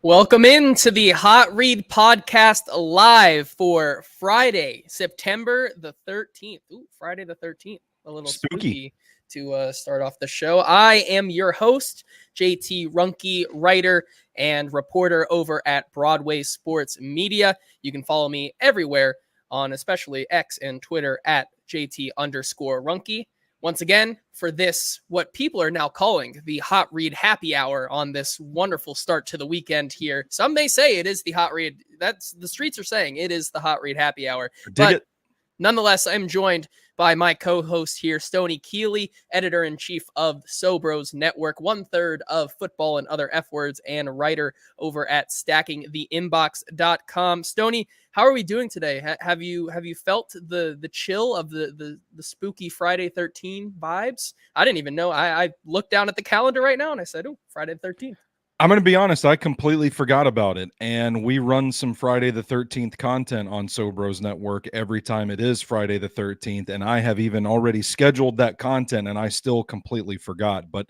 Welcome into the Hot Read Podcast live for Friday, September the 13th. Ooh, Friday the 13th. A little spooky to start off the show. I am your host, JT Ruhnke, writer and reporter over at Broadway Sports Media. You can follow me everywhere on especially X and Twitter at JT_Ruhnke. Once again, for this, what people are now calling the Hot Read Happy Hour on this wonderful start to the weekend here. Some may say it is the Hot Read. That's the streets are saying it is the Hot Read Happy Hour. But nonetheless, I'm joined by my co-host here, Stoney Keeley, editor-in-chief of Sobros Network, 1/3 of football and other F words, and writer over at stackingtheinbox.com. Stoney, how are we doing today? Have you felt the chill of the spooky Friday 13 vibes? I didn't even know. I looked down at the calendar right now and I said, oh, Friday the 13th. I'm going to be honest, I completely forgot about it, and we run some Friday the 13th content on Sobros Network every time it is Friday the 13th, and I have even already scheduled that content, and I still completely forgot. But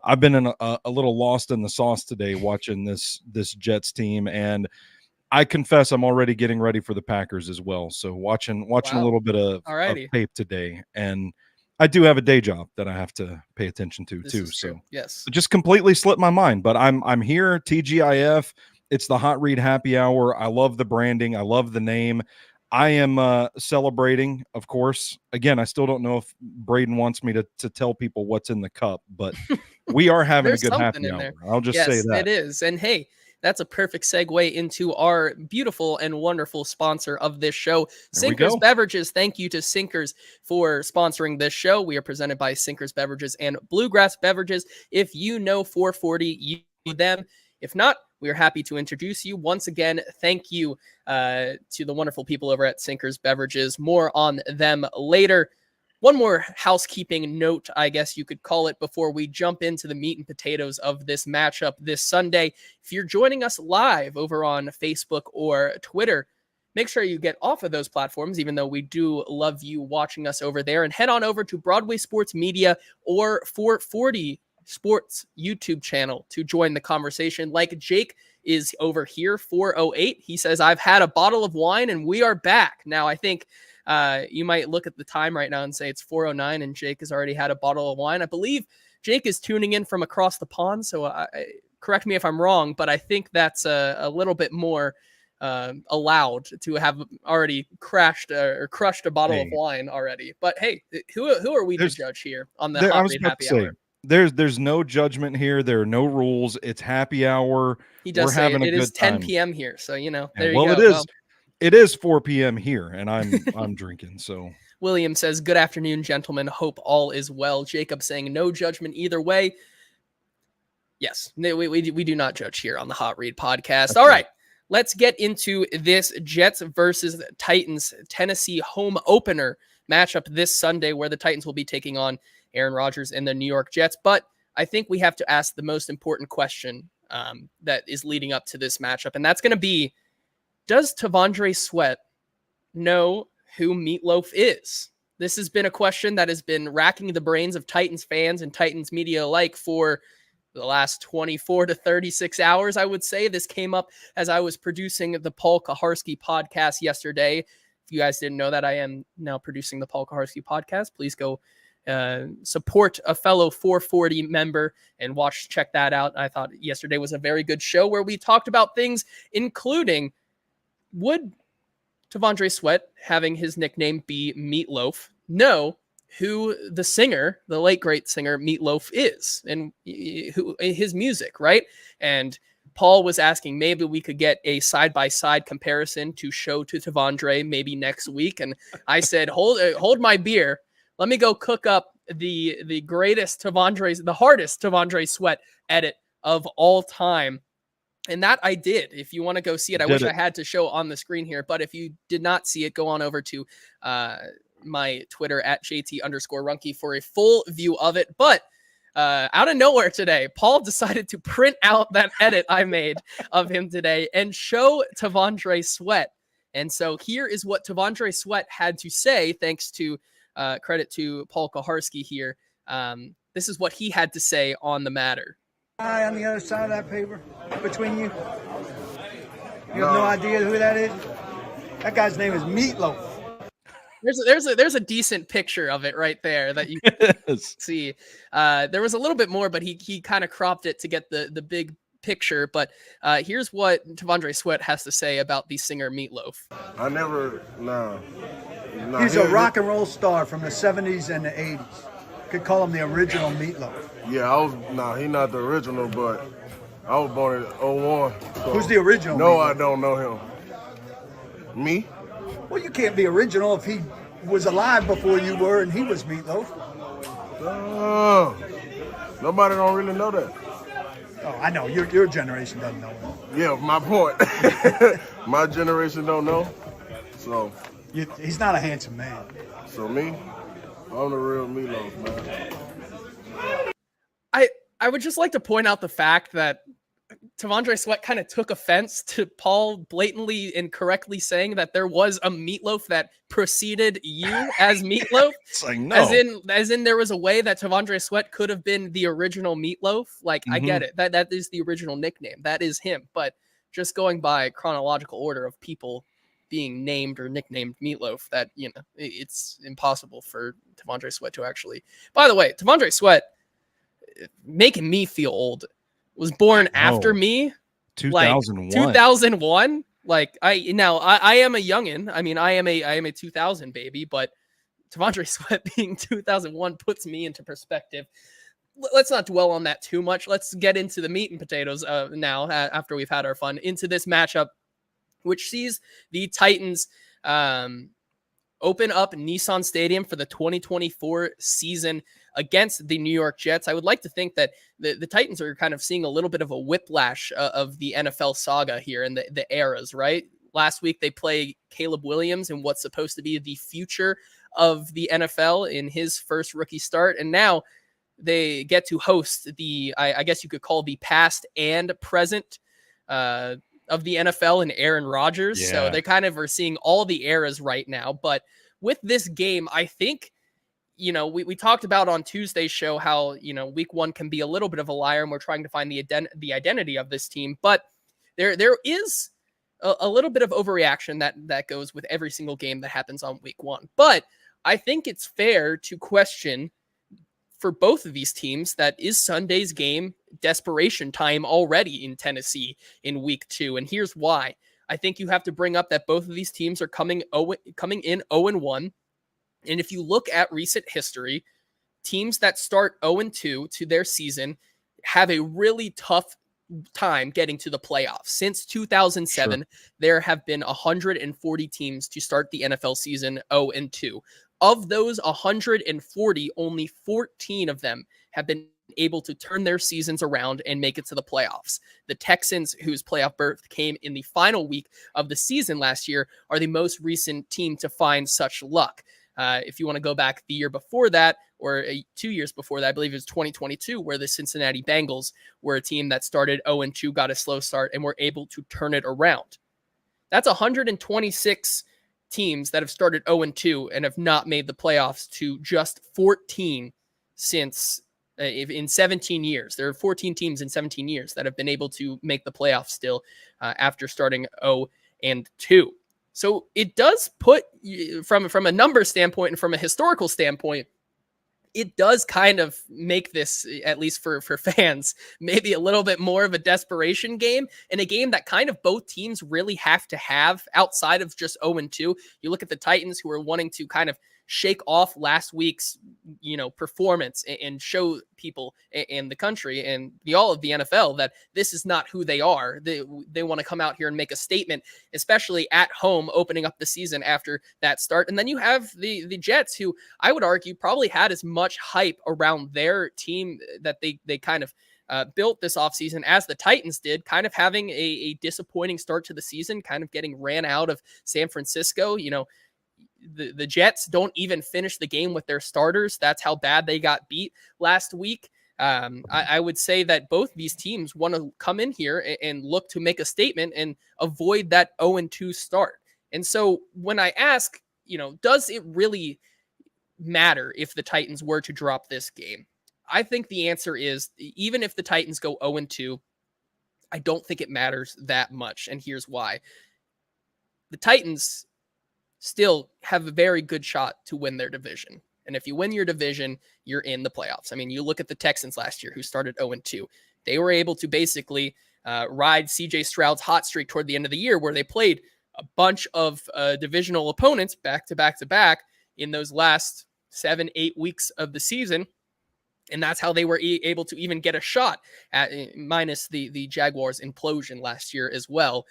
I've been in a little lost in the sauce today watching this Jets team, and I confess I'm already getting ready for the Packers as well. So watching a little bit of tape today, and I do have a day job that I have to pay attention to too. So yes, it just completely slipped my mind, but I'm here. TGIF. It's the Hot Read Happy Hour. I love the branding. I love the name. I am celebrating, of course. Again, I still don't know if Braden wants me to tell people what's in the cup, but we are having a good happy hour. I'll just say that. It is. And hey, that's a perfect segue into our beautiful and wonderful sponsor of this show, Sinkers Beverages. Thank you to Sinkers for sponsoring this show. We are presented by Sinkers Beverages and Bluegrass Beverages. If you know 440, you know them. If not, we are happy to introduce you. Once again, thank you to the wonderful people over at Sinkers Beverages. More on them later. One more housekeeping note, I guess you could call it, before we jump into the meat and potatoes of this matchup this Sunday. If you're joining us live over on Facebook or Twitter, make sure you get off of those platforms, even though we do love you watching us over there, and head on over to Broadway Sports Media or 440 Sports YouTube channel to join the conversation. Like Jake is over here, 408. He says, I've had a bottle of wine and we are back. Now, I think you might look at the time right now and say it's 4:09 and Jake has already had a bottle of wine. I believe Jake is tuning in from across the pond, so correct me if I'm wrong, but I think that's a little bit more allowed to have already crushed a bottle of wine already. But hey, who are we to judge here on the Hot Read Happy Hour? There's no judgment here. There are no rules. It's happy hour. He does say it is 10 p.m. here, so you know. There you go. It is. It is 4 p.m. here, and I'm drinking. So William says, good afternoon, gentlemen. Hope all is well. Jacob saying no judgment either way. Yes, we do not judge here on the Hot Read Podcast. All right, let's get into this Jets versus Titans Tennessee home opener matchup this Sunday, where the Titans will be taking on Aaron Rodgers and the New York Jets. But I think we have to ask the most important question that is leading up to this matchup, and that's going to be, does T'Vondre Sweat know who Meatloaf is? This has been a question that has been racking the brains of Titans fans and Titans media alike for the last 24 to 36 hours, I would say. This came up as I was producing the Paul Kaharski podcast yesterday. If you guys didn't know that, I am now producing the Paul Kaharski podcast. Please go support a fellow 440 member and check that out. I thought yesterday was a very good show where we talked about things including, would T'Vondre Sweat, having his nickname be Meatloaf, know who the singer, the late great singer Meatloaf is and who his music, right? And Paul was asking maybe we could get a side-by-side comparison to show to T'Vondre maybe next week. And I said, hold my beer. Let me go cook up the greatest the hardest T'Vondre Sweat edit of all time. And that I did. If you want to go see it, I wish I had to show on the screen here. But if you did not see it, go on over to my Twitter at JT_Ruhnke for a full view of it. But out of nowhere today, Paul decided to print out that edit I made of him today and show T'Vondre Sweat. And so here is what T'Vondre Sweat had to say, thanks to credit to Paul Kaharski here. This is what he had to say on the matter. On the other side of that paper between you. You have no idea who that is? That guy's name is Meatloaf. There's a decent picture of it right there that you can see. There was a little bit more, but he kind of cropped it to get the big picture. But here's what T'Vondre Sweat has to say about the singer Meatloaf. He's a rock and roll star from the 70s and the 80s. Could call him the original Meatloaf. Yeah, he's not the original, but I was born in 01. So who's the original? No, Meatloaf? I don't know him. Me? Well, you can't be original if he was alive before you were and he was Meatloaf. Nobody don't really know that. Oh, I know. Your generation doesn't know him. Yeah, my point. My generation don't know. So he's not a handsome man. So me, I'm the real Meatloaf, man. I would just like to point out the fact that T'Vondre Sweat kind of took offense to Paul blatantly and correctly saying that there was a Meatloaf that preceded you as Meatloaf. It's like, no. As in there was a way that T'Vondre Sweat could have been the original Meatloaf. Like, I get it. That is the original nickname. That is him. But just going by chronological order of people being named or nicknamed Meatloaf, that, you know, it's impossible for T'Vondre Sweat to actually. By the way, T'Vondre Sweat, making me feel old, was born after me. 2001. Like 2001. Like I am a youngin. I mean, I am a 2000 baby, but T'Vondre Sweat being 2001 puts me into perspective. Let's not dwell on that too much. Let's get into the meat and potatoes now after we've had our fun into this matchup, which sees the Titans open up Nissan Stadium for the 2024 season against the New York Jets. I would like to think that the Titans are kind of seeing a little bit of a whiplash of the NFL saga here in the eras, right? Last week, they play Caleb Williams in what's supposed to be the future of the NFL in his first rookie start. And now they get to host I guess you could call the past and present of the NFL and Aaron Rodgers. Yeah. So they kind of are seeing all the eras right now. But with this game, I think, you know, we talked about on Tuesday's show how, you know, week one can be a little bit of a liar and we're trying to find the identity of this team. But there is a little bit of overreaction that goes with every single game that happens on week one. But I think it's fair to question for both of these teams that is Sunday's game desperation time already in Tennessee in week two. And here's why. I think you have to bring up that both of these teams are coming in 0-1. And if you look at recent history, teams that start 0-2 to their season have a really tough time getting to the playoffs. Since 2007, there have been 140 teams to start the NFL season 0-2. Of those 140, only 14 of them have been able to turn their seasons around and make it to the playoffs. The Texans, whose playoff berth came in the final week of the season last year, are the most recent team to find such luck. If you want to go back the year before that, or 2 years before that, I believe it was 2022, where the Cincinnati Bengals were a team that started 0-2, got a slow start, and were able to turn it around. That's 126 teams that have started 0-2 and have not made the playoffs to just 14 since in 17 years. There are 14 teams in 17 years that have been able to make the playoffs still after starting 0-2. So it does put, from a number standpoint and from a historical standpoint, it does kind of make this, at least for fans, maybe a little bit more of a desperation game, and a game that kind of both teams really have to have outside of just 0-2. You look at the Titans, who are wanting to kind of shake off last week's, you know, performance and show people in the country and all of the NFL that this is not who they are. They want to come out here and make a statement, especially at home, opening up the season after that start. And then you have the Jets, who I would argue probably had as much hype around their team that they kind of built this offseason as the Titans did, kind of having a disappointing start to the season, kind of getting ran out of San Francisco. You know, the Jets don't even finish the game with their starters. That's how bad they got beat last week. I would say that both these teams want to come in here and look to make a statement and avoid that 0-2 start. And so when I ask, you know, does it really matter if the Titans were to drop this game? I think the answer is, even if the Titans go 0-2, I don't think it matters that much. And here's why. The Titans still have a very good shot to win their division. And if you win your division, you're in the playoffs. I mean, you look at the Texans last year, who started 0-2. They were able to basically ride CJ Stroud's hot streak toward the end of the year, where they played a bunch of divisional opponents back to back to back in those last 7-8 weeks of the season. And that's how they were able to even get a shot at, minus the Jaguars implosion last year as well.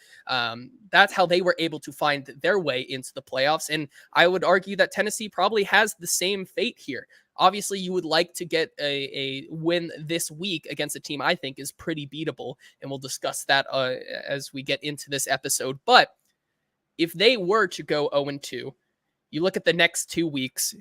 That's how they were able to find their way into the playoffs. And I would argue that Tennessee probably has the same fate here. Obviously, you would like to get a win this week against a team I think is pretty beatable. And we'll discuss that as we get into this episode. But if they were to go 0-2, you look at the next 2 weeks,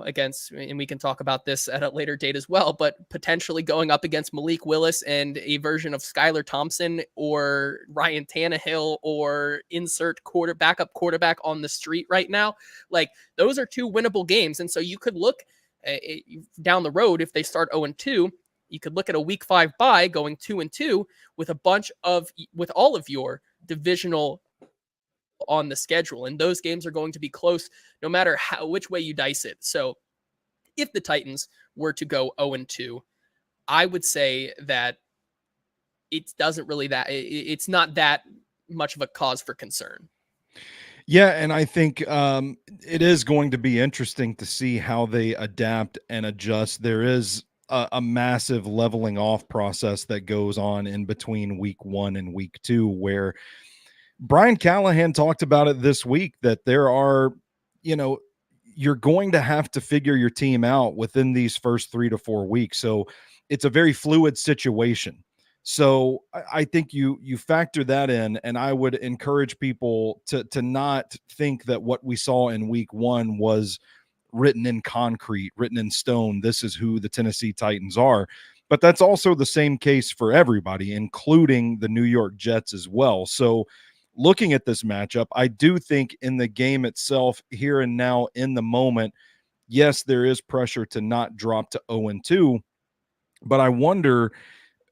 against, and we can talk about this at a later date as well, but potentially going up against Malik Willis and a version of Skylar Thompson or Ryan Tannehill or insert backup quarterback on the street right now. Like, those are 2 winnable games. And so you could look down the road, if they start 0-2, you could look at a week 5 bye going 2-2 with all of your divisional on the schedule, and those games are going to be close no matter which way you dice it. So if the Titans were to go 0-2, I would say that it's not that much of a cause for concern. Yeah, and I think it is going to be interesting to see how they adapt and adjust. There is a massive leveling off process that goes on in between week 1 and week 2, where Brian Callahan talked about it this week, that there are, you're going to have to figure your team out within these first 3 to 4 weeks. So it's a very fluid situation. So I think you factor that in, and I would encourage people to not think that what we saw in week 1 was written in concrete, written in stone. This is who the Tennessee Titans are. But that's also the same case for everybody, including the New York Jets as well. So looking at this matchup, I do think in the game itself, here and now in the moment, yes, there is pressure to not drop to 0-2, but I wonder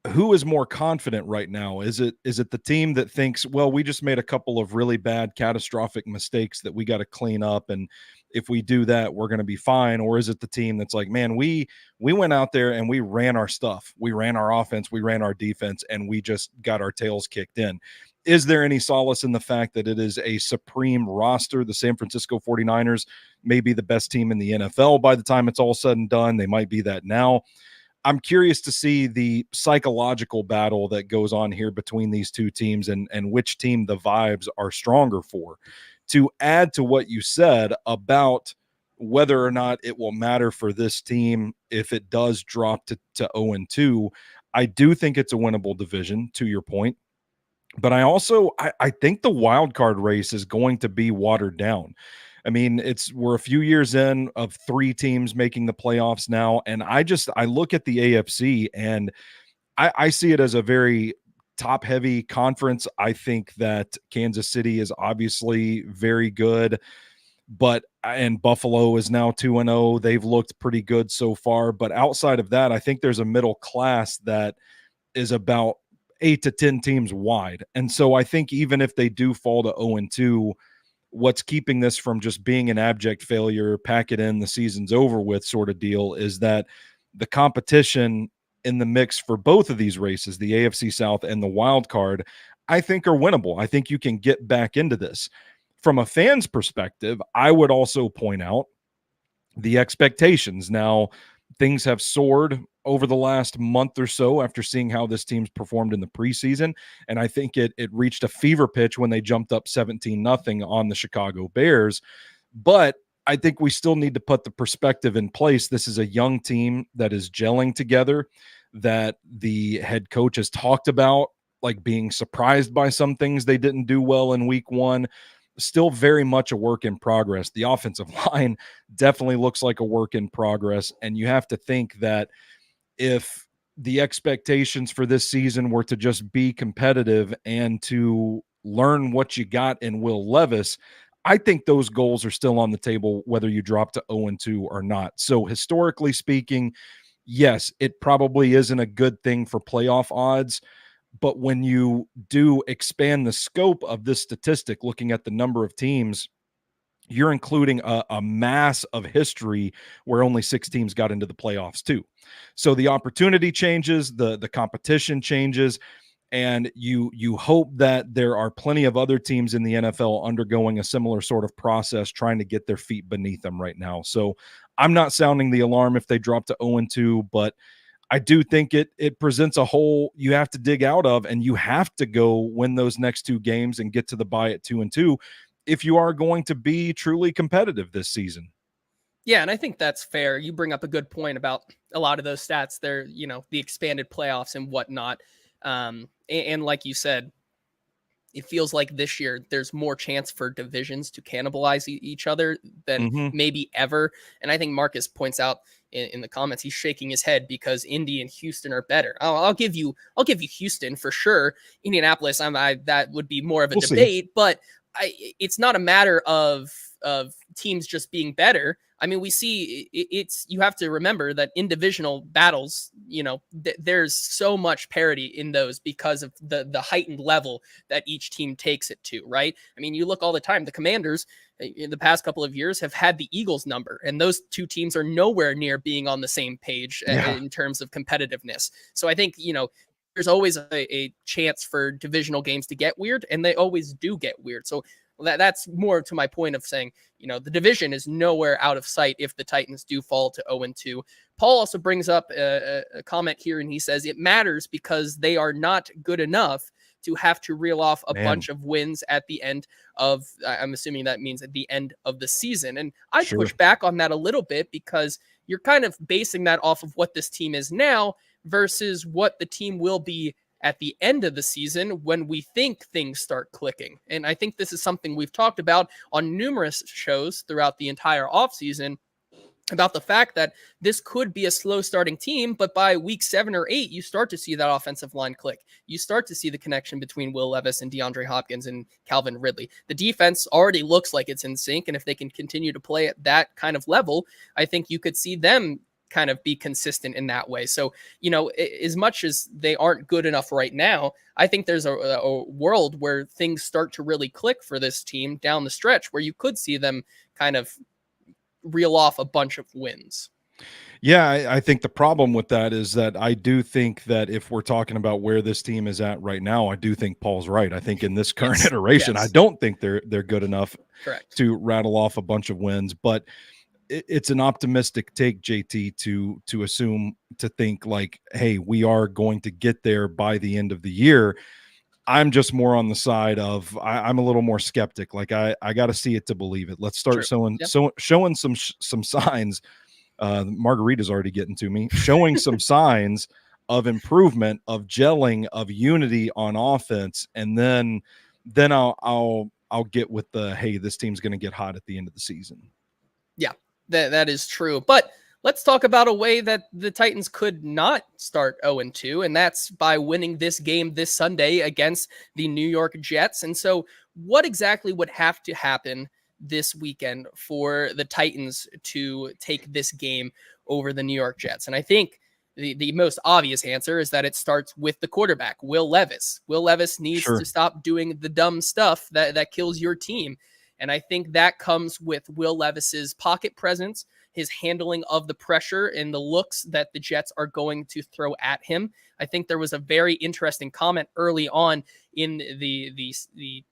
who is more confident right now. Is it the team that thinks, well, we just made a couple of really bad catastrophic mistakes that we got to clean up, and if we do that, we're going to be fine? Or is it the team that's like, man, we went out there and we ran our stuff. We ran our offense, we ran our defense, and we just got our tails kicked in. Is there any solace in the fact that it is a supreme roster? The San Francisco 49ers may be the best team in the NFL by the time it's all said and done. They might be that now. I'm curious to see the psychological battle that goes on here between these two teams, and which team the vibes are stronger for. To add to what you said about whether or not it will matter for this team if it does drop to 0-2, I do think it's a winnable division, to your point. But I think the wild card race is going to be watered down. I mean, we're a few years in of 3 teams making the playoffs now. And I look at the AFC and I see it as a very top heavy conference. I think that Kansas City is obviously very good, and Buffalo is now 2-0. They've looked pretty good so far. But outside of that, I think there's a middle class that is about 8 to 10 teams wide. And so I think even if they do fall to 0-2, what's keeping this from just being an abject failure, pack it in, the season's over with sort of deal, is that the competition in the mix for both of these races, the AFC South and the wild card, I think are winnable. I think you can get back into this. From a fan's perspective, I would also point out the expectations. Now, things have soared over the last month or so after seeing how this team's performed in the preseason. And I think it reached a fever pitch when they jumped up 17-0 on the Chicago Bears. But I think we still need to put the perspective in place. This is a young team that is gelling together, that the head coach has talked about, like being surprised by some things they didn't do well in week 1. Still very much a work in progress. The offensive line definitely looks like a work in progress. And you have to think that if the expectations for this season were to just be competitive and to learn what you got in Will Levis, I think those goals are still on the table, whether you drop to 0-2 or not. So historically speaking, yes, it probably isn't a good thing for playoff odds, But when you do expand the scope of this statistic, looking at the number of teams, you're including a mass of history where only 6 teams got into the playoffs too. So the opportunity changes, the competition changes, and you hope that there are plenty of other teams in the NFL undergoing a similar sort of process, trying to get their feet beneath them right now. So I'm not sounding the alarm if they drop to 0-2, but I do think it presents a hole you have to dig out of, and you have to go win those next 2 games and get to the bye at 2-2 if you are going to be truly competitive this season. Yeah, and I think that's fair. You bring up a good point about a lot of those stats. They're, the expanded playoffs and whatnot. And like you said, it feels like this year there's more chance for divisions to cannibalize each other than maybe ever. And I think Marcus points out in the comments, he's shaking his head because Indy and Houston are better. I'll give you Houston for sure. Indianapolis, that would be more of a debate, but it's not a matter of teams just being better. I mean, we see you have to remember that in divisional battles, there's so much parity in those because of the heightened level that each team takes it to, right? I mean, you look all the time, the Commanders in the past couple of years have had the Eagles number, and those 2 teams are nowhere near being on the same page in terms of competitiveness. So I think, there's always a chance for divisional games to get weird, and they always do get weird. So that's more to my point of saying, the division is nowhere out of sight if the Titans do fall to 0-2. Paul also brings up a comment here, and he says it matters because they are not good enough to have to reel off a bunch of wins at the end of, I'm assuming that means at the end of the season. And I push back on that a little bit because you're kind of basing that off of what this team is now versus what the team will be at the end of the season when we think things start clicking. And I think this is something we've talked about on numerous shows throughout the entire offseason about the fact that this could be a slow starting team, but by week 7 or 8, you start to see that offensive line click. You start to see the connection between Will Levis and DeAndre Hopkins and Calvin Ridley. The defense already looks like it's in sync, and if they can continue to play at that kind of level, I think you could see them kind of be consistent in that way. So, as much as they aren't good enough right now, I think there's a world where things start to really click for this team down the stretch where you could see them kind of reel off a bunch of wins. Yeah, I think the problem with that is that I do think that if we're talking about where this team is at right now, I do think Paul's right. I think in this current iteration, I don't think they're good enough to rattle off a bunch of wins, but it's an optimistic take, JT, to assume, to think like, hey, we are going to get there by the end of the year. I'm just more on the side of I'm a little more skeptic. Like I got to see it to believe it. Let's start showing some signs. Margarita's already getting to me. Showing some signs of improvement, of gelling, of unity on offense, and then I'll get with the, hey, this team's going to get hot at the end of the season. Yeah. That is true. But let's talk about a way that the Titans could not start 0-2, and that's by winning this game this Sunday against the New York Jets. And so what exactly would have to happen this weekend for the Titans to take this game over the New York Jets? And I think the most obvious answer is that it starts with the quarterback, Will Levis. Will Levis needs to stop doing the dumb stuff that kills your team. And I think that comes with Will Levis's pocket presence, his handling of the pressure and the looks that the Jets are going to throw at him. I think there was a very interesting comment early on in the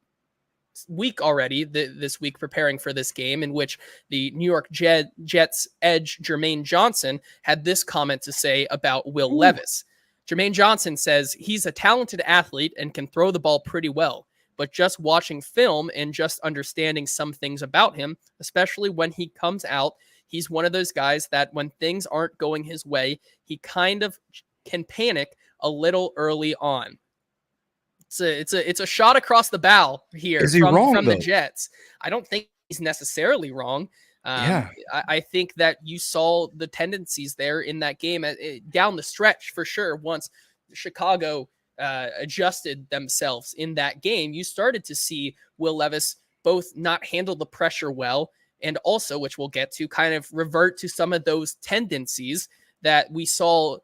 week already, this week preparing for this game, in which the New York Jets edge Jermaine Johnson had this comment to say about Will Levis. Jermaine Johnson says he's a talented athlete and can throw the ball pretty well. But just watching film and just understanding some things about him, especially when he comes out, he's one of those guys that when things aren't going his way, he kind of can panic a little early on. It's a shot across the bow here from the Jets. I don't think he's necessarily wrong. I think that you saw the tendencies there in that game down the stretch for sure. Once Chicago adjusted themselves in that game, you started to see Will Levis both not handle the pressure well and also, which we'll get to, kind of revert to some of those tendencies that we saw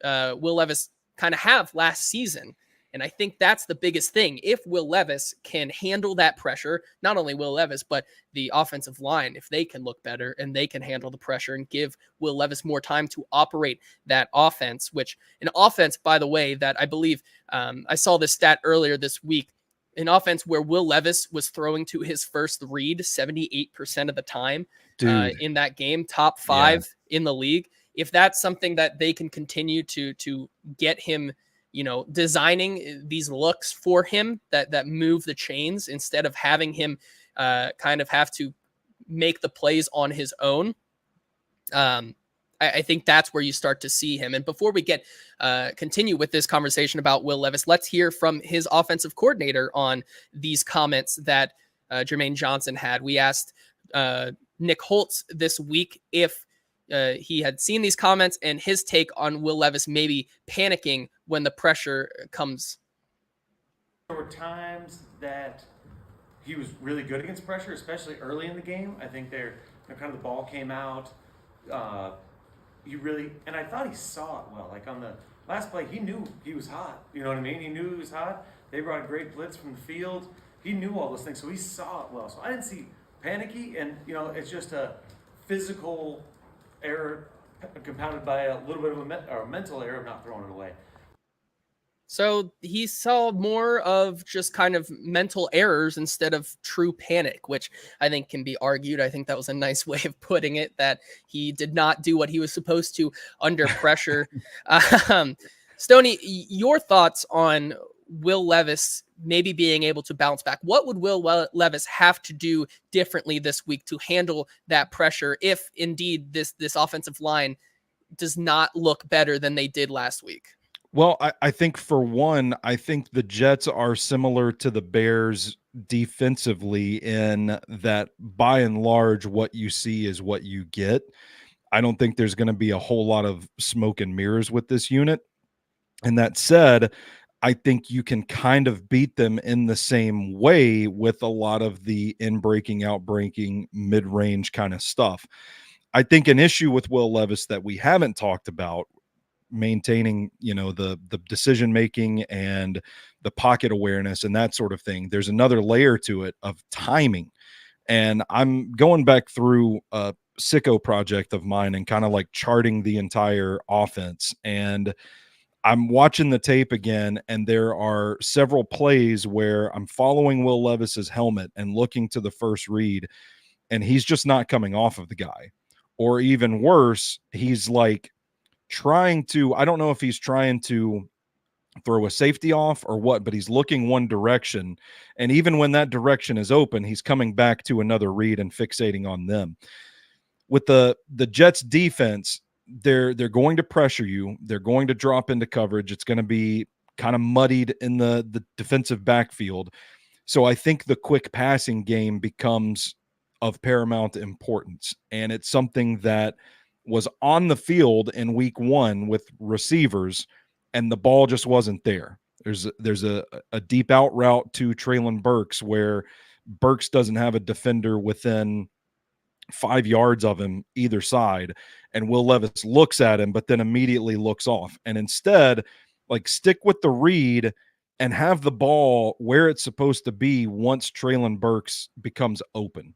Will Levis kind of have last season. And I think that's the biggest thing. If Will Levis can handle that pressure, not only Will Levis, but the offensive line, if they can look better and they can handle the pressure and give Will Levis more time to operate that offense, which an offense, by the way, that I believe I saw this stat earlier this week, an offense where Will Levis was throwing to his first read 78% of the time in that game, top 5 in the league. If that's something that they can continue to get him, designing these looks for him that move the chains instead of having him kind of have to make the plays on his own. I think that's where you start to see him. And before we continue with this conversation about Will Levis, let's hear from his offensive coordinator on these comments that Jermaine Johnson had. We asked Nick Holtz this week if he had seen these comments and his take on Will Levis maybe panicking when the pressure comes. There were times that he was really good against pressure, especially early in the game. I think kind of the ball came out. And I thought he saw it well. Like on the last play, he knew he was hot. You know what I mean? He knew he was hot. They brought a great blitz from the field. He knew all those things, so he saw it well. So I didn't see panicky, and it's just a physical error compounded by a little bit of a mental error of not throwing it away. So he saw more of just kind of mental errors instead of true panic, which I think can be argued. I think that was a nice way of putting it, that he did not do what he was supposed to under pressure. Stoney, your thoughts on Will Levis maybe being able to bounce back? What would Will Levis have to do differently this week to handle that pressure if indeed this offensive line does not look better than they did last week? Well, I think for one, I think the Jets are similar to the Bears defensively in that by and large, what you see is what you get. I don't think there's going to be a whole lot of smoke and mirrors with this unit. And that said, I think you can kind of beat them in the same way with a lot of the in-breaking, out-breaking, mid-range kind of stuff. I think an issue with Will Levis that we haven't talked about, maintaining the decision making and the pocket awareness and that sort of thing, there's another layer to it of timing. And I'm going back through a sicko project of mine and kind of like charting the entire offense, and I'm watching the tape again, and there are several plays where I'm following Will Levis's helmet and looking to the first read, and he's just not coming off of the guy. Or even worse, he's like trying to, I don't know if he's trying to throw a safety off or what, but he's looking one direction. And even when that direction is open, he's coming back to another read and fixating on them. With the Jets defense, they're going to pressure you. They're going to drop into coverage. It's going to be kind of muddied in the defensive backfield. So I think the quick passing game becomes of paramount importance. And it's something that was on the field in week 1 with receivers, and the ball just wasn't there. There's a deep out route to Treylon Burks where Burks doesn't have a defender within 5 yards of him either side, and Will Levis looks at him but then immediately looks off. And instead, like, stick with the read and have the ball where it's supposed to be once Treylon Burks becomes open.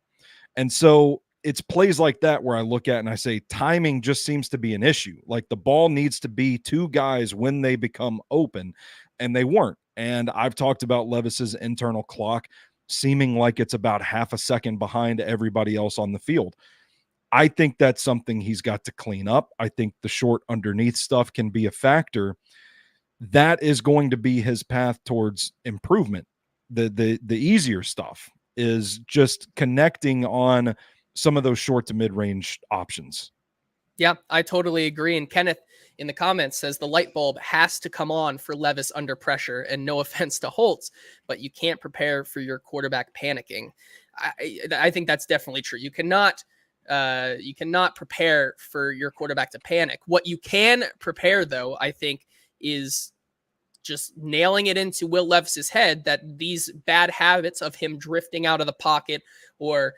And so it's plays like that where I look at and I say timing just seems to be an issue. Like, the ball needs to be 2 guys when they become open, and they weren't. And I've talked about Levis's internal clock seeming like it's about half a second behind everybody else on the field. I think that's something he's got to clean up. I think the short underneath stuff can be a factor. That is going to be his path towards improvement. The easier stuff is just connecting on some of those short to mid-range options. Yeah, I totally agree. And Kenneth in the comments says the light bulb has to come on for Levis under pressure, and no offense to Holtz, but you can't prepare for your quarterback panicking. I think that's definitely true. You cannot prepare for your quarterback to panic. What you can prepare, though, I think, is just nailing it into Will Levis's head that these bad habits of him drifting out of the pocket or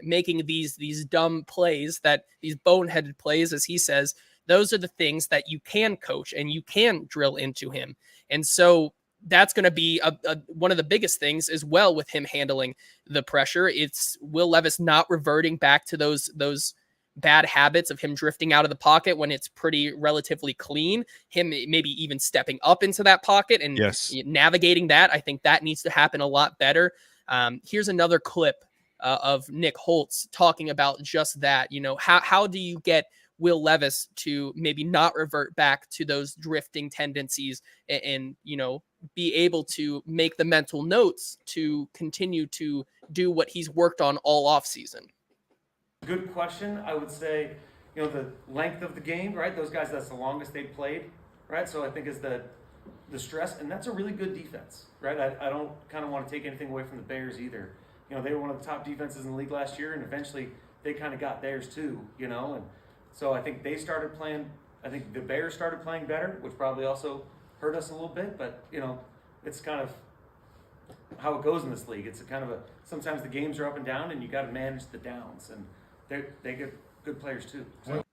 making these dumb plays, that these boneheaded plays, as he says, those are the things that you can coach and you can drill into him. And so that's going to be one of the biggest things as well with him handling the pressure. It's Will Levis not reverting back to those bad habits of him drifting out of the pocket when it's pretty relatively clean, him maybe even stepping up into that pocket and navigating that. I think that needs to happen a lot better. Here's another clip of Nick Holtz talking about just that. How do you get Will Levis to maybe not revert back to those drifting tendencies and be able to make the mental notes to continue to do what he's worked on all off season? Good question. I would say, the length of the game, right? Those guys, that's the longest they've played, right? So I think is the stress, and that's a really good defense, right? I don't kind of want to take anything away from the Bears either. They were one of the top defenses in the league last year, and eventually they kind of got theirs too, and so I think they started playing. I think the Bears started playing better, which probably also hurt us a little bit. But it's kind of how it goes in this league. It's a kind of sometimes the games are up and down, and you got to manage the downs, and they get good players too. So.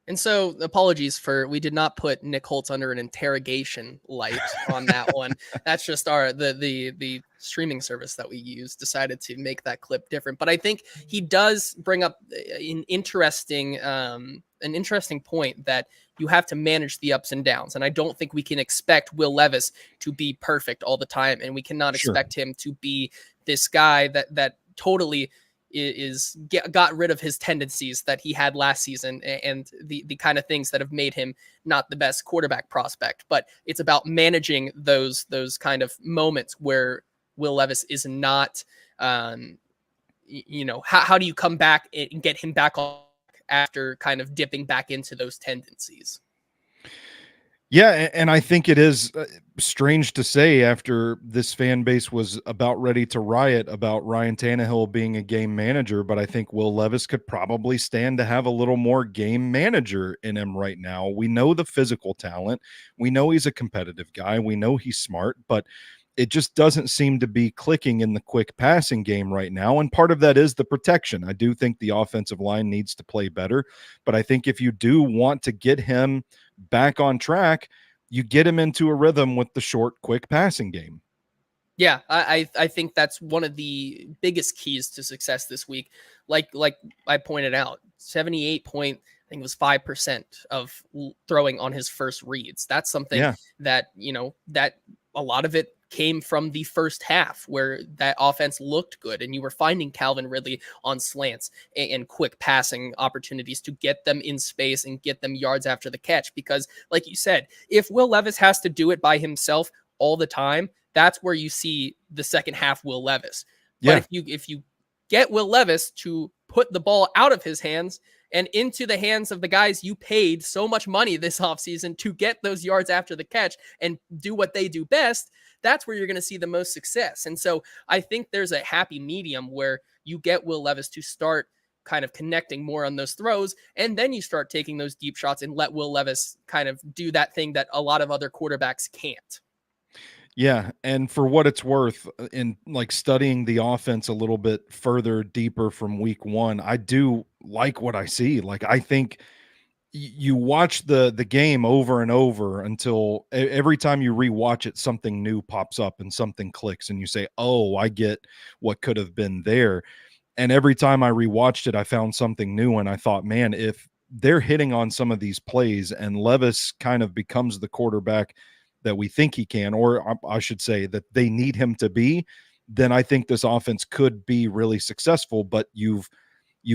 And so apologies we did not put Nick Holtz under an interrogation light on that one. That's just the streaming service that we use decided to make that clip different. But I think he does bring up an interesting point that you have to manage the ups and downs. And I don't think we can expect Will Levis to be perfect all the time. And we cannot expect him to be this guy that totally got rid of his tendencies that he had last season and the kind of things that have made him not the best quarterback prospect. But it's about managing those kind of moments where Will Levis is not, how do you come back and get him back on after kind of dipping back into those tendencies? Yeah, and I think it is strange to say after this fan base was about ready to riot about Ryan Tannehill being a game manager, but I think Will Levis could probably stand to have a little more game manager in him right now. We know the physical talent. We know he's a competitive guy. We know he's smart, but it just doesn't seem to be clicking in the quick passing game right now. And part of that is the protection. I do think the offensive line needs to play better, but I think if you do want to get him back on track, you get him into a rhythm with the short, quick passing game. Yeah, I think that's one of the biggest keys to success this week. Like I pointed out, 78 point, I think it was 5% of throwing on his first reads. That's something that, that a lot of it came from the first half where that offense looked good and you were finding Calvin Ridley on slants and quick passing opportunities to get them in space and get them yards after the catch. Because like you said, if Will Levis has to do it by himself all the time, that's where you see the second half Will Levis. But if you get Will Levis to put the ball out of his hands and into the hands of the guys you paid so much money this offseason to get those yards after the catch and do what they do best, that's where you're going to see the most success. And so I think there's a happy medium where you get Will Levis to start kind of connecting more on those throws, and then you start taking those deep shots and let Will Levis kind of do that thing that a lot of other quarterbacks can't. Yeah, and for what it's worth, in like studying the offense a little bit further, deeper from week one, I do like what I see. Like, I think you watch the game over and over until every time you rewatch it, something new pops up and something clicks, and you say, "Oh, I get what could have been there." And every time I rewatched it, I found something new, and I thought, man, if they're hitting on some of these plays and Levis kind of becomes the quarterback that we think he can, or I should say that they need him to be, then I think this offense could be really successful. But you've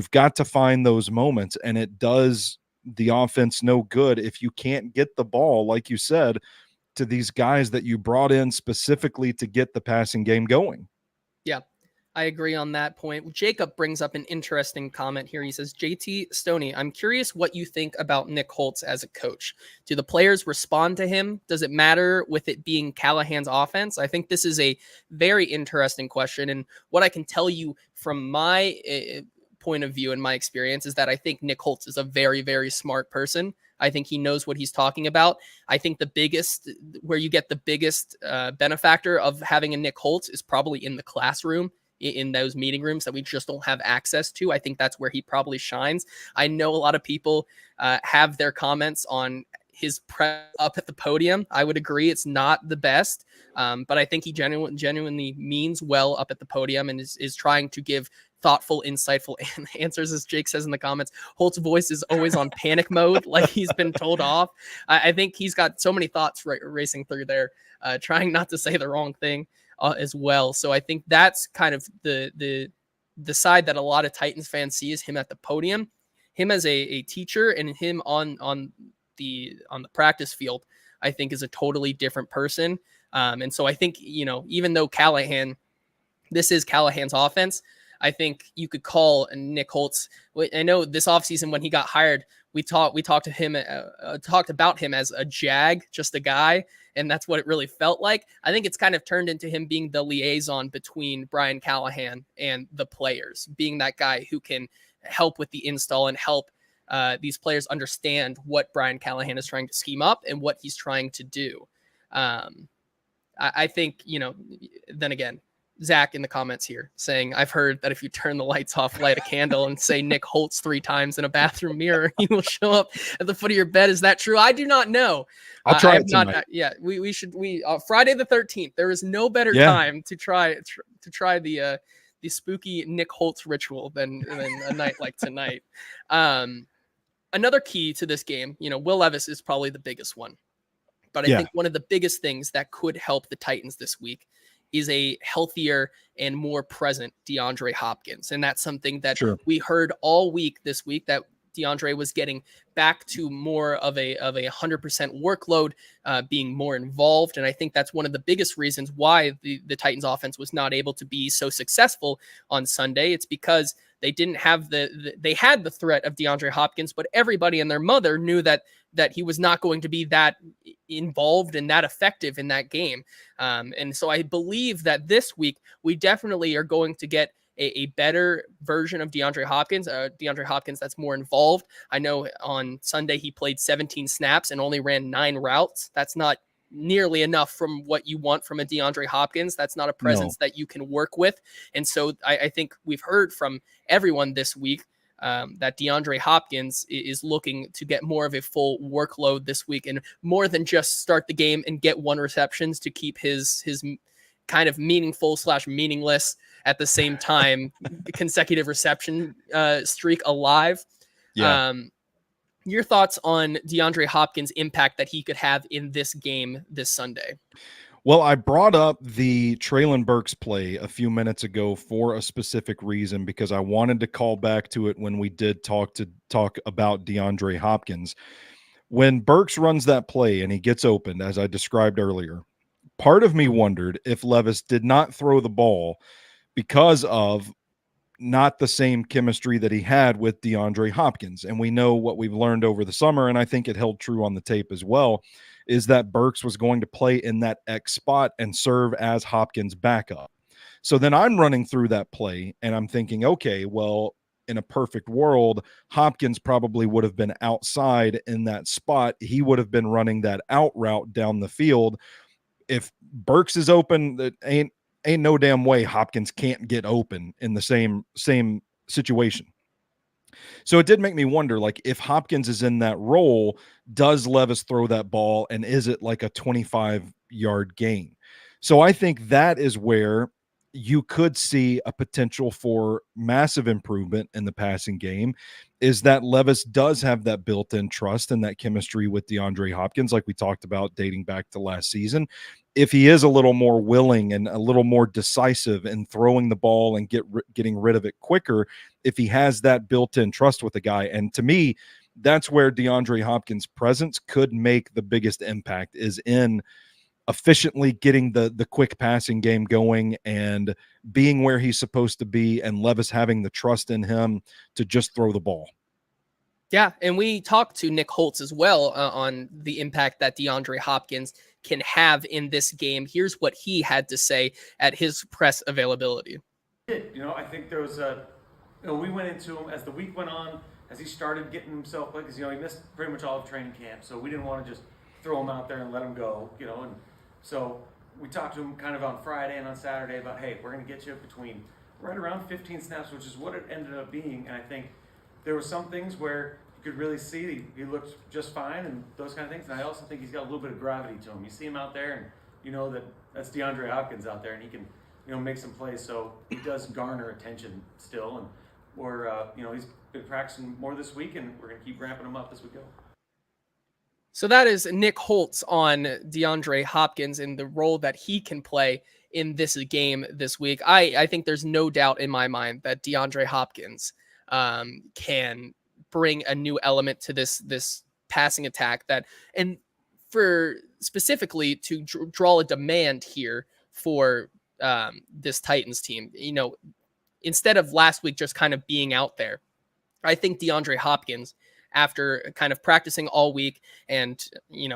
got to find those moments, and it does the offense no good if you can't get the ball, like you said, to these guys that you brought in specifically to get the passing game going. Yeah, I agree on that point. Jacob brings up an interesting comment here. He says, JT Stoney, I'm curious what you think about Nick Holtz as a coach. Do the players respond to him? Does it matter with it being Callahan's offense? I think this is a very interesting question. And what I can tell you from my point of view and my experience is that I think Nick Holtz is a very, very smart person. I think he knows what he's talking about. I think where you get the biggest benefactor of having a Nick Holtz is probably in the classroom, in those meeting rooms that we just don't have access to. I think that's where he probably shines. I know a lot of people have their comments on his prep up at the podium, I would agree it's not the best, but I think he genuinely means well up at the podium and is trying to give thoughtful, insightful answers, as Jake says in the comments. Holt's voice is always on panic mode, like he's been told off. I think he's got so many thoughts racing through there, trying not to say the wrong thing as well. So I think that's kind of the side that a lot of Titans fans see is him at the podium, him as a teacher, and him on the practice field, I think is a totally different person. And so I think, even though this is Callahan's offense, I think you could call Nick Holtz. I know this offseason when he got hired, we talked about him as a jag, just a guy, and that's what it really felt like. I think it's kind of turned into him being the liaison between Brian Callahan and the players, being that guy who can help with the install and help these players understand what Brian Callahan is trying to scheme up and what he's trying to do. I think, then again, Zach in the comments here saying, I've heard that if you turn the lights off, light a candle, and say Nick Holtz 3 times in a bathroom mirror, he will show up at the foot of your bed. Is that true? I do not know. I'll try it tonight. We should Friday the 13th. There is no better time to try the spooky Nick Holtz ritual than a night like tonight. Another key to this game, Will Levis is probably the biggest one, but I think one of the biggest things that could help the Titans this week is a healthier and more present DeAndre Hopkins. And that's something that we heard all week this week, that DeAndre was getting back to more of a 100% workload, being more involved. And I think that's one of the biggest reasons why the Titans offense was not able to be so successful on Sunday. It's because they didn't have they had the threat of DeAndre Hopkins, but everybody and their mother knew that he was not going to be that involved and that effective in that game. And so I believe that this week we definitely are going to get a better version of DeAndre Hopkins that's more involved. I know on Sunday he played 17 snaps and only ran 9 routes. That's not nearly enough from what you want from a DeAndre Hopkins. That's not a presence that you can work with. And so I think we've heard from everyone this week that DeAndre Hopkins is looking to get more of a full workload this week, and more than just start the game and get 1 receptions to keep his kind of meaningful / meaningless at the same time consecutive reception streak alive. Your thoughts on DeAndre Hopkins' impact that he could have in this game this Sunday? Well, I brought up the Treylon Burks play a few minutes ago for a specific reason, because I wanted to call back to it when we did talk about DeAndre Hopkins. When Burks runs that play and he gets opened, as I described earlier, part of me wondered if Levis did not throw the ball because of not the same chemistry that he had with DeAndre Hopkins. And we know what we've learned over the summer, and I think it held true on the tape as well, is that Burks was going to play in that X spot and serve as Hopkins' backup. So then I'm running through that play and I'm thinking, okay, well, in a perfect world, Hopkins probably would have been outside in that spot. He would have been running that out route down the field. If Burks is open, that ain't no damn way Hopkins can't get open in the same situation. So it did make me wonder, like, if Hopkins is in that role, does Levis throw that ball, and is it like a 25-yard gain? So I think that is where you could see a potential for massive improvement in the passing game, is that Levis does have that built-in trust and that chemistry with DeAndre Hopkins, like we talked about dating back to last season. If he is a little more willing and a little more decisive in throwing the ball and getting rid of it quicker, if he has that built-in trust with the guy. And to me, that's where DeAndre Hopkins' presence could make the biggest impact, is in efficiently getting the quick passing game going and being where he's supposed to be, and Levis having the trust in him to just throw the ball. Yeah, and we talked to Nick Holtz as well on the impact that DeAndre Hopkins can have in this game. Here's what he had to say at his press availability. I think there was we went into him as the week went on, as he started getting himself, because he missed pretty much all of training camp, so we didn't want to just throw him out there and let him go, and so we talked to him kind of on Friday and on Saturday about, hey, we're going to get you between right around 15 snaps, which is what it ended up being. And I think there were some things where you could really see he looked just fine and those kind of things. And I also think he's got a little bit of gravity to him. You see him out there, and you know that's DeAndre Hopkins out there, and he can, make some plays. So he does garner attention still, and he's been practicing more this week, and we're gonna keep ramping him up as we go. So that is Nick Holtz on DeAndre Hopkins and the role that he can play in this game this week. I think there's no doubt in my mind that DeAndre Hopkins can bring a new element to this passing attack and for specifically to draw a demand here for this Titans team. Instead of last week just kind of being out there, I think DeAndre Hopkins, after kind of practicing all week, and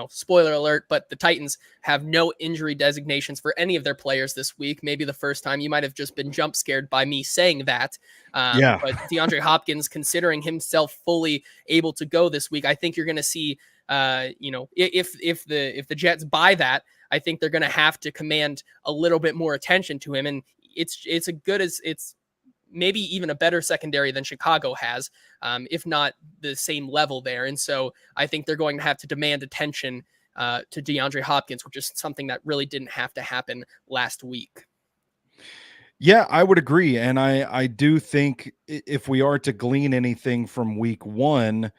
spoiler alert, but the Titans have no injury designations for any of their players this week. Maybe the first time. You might have just been jump scared by me saying that. But DeAndre Hopkins, considering himself fully able to go this week, I think you're going to see, if the Jets buy that, I think they're going to have to command a little bit more attention to him. And it's as good as it's maybe even a better secondary than Chicago has, if not the same level there. And so I think they're going to have to demand attention to DeAndre Hopkins, which is something that really didn't have to happen last week. Yeah, I would agree. And I do think if we are to glean anything from week one,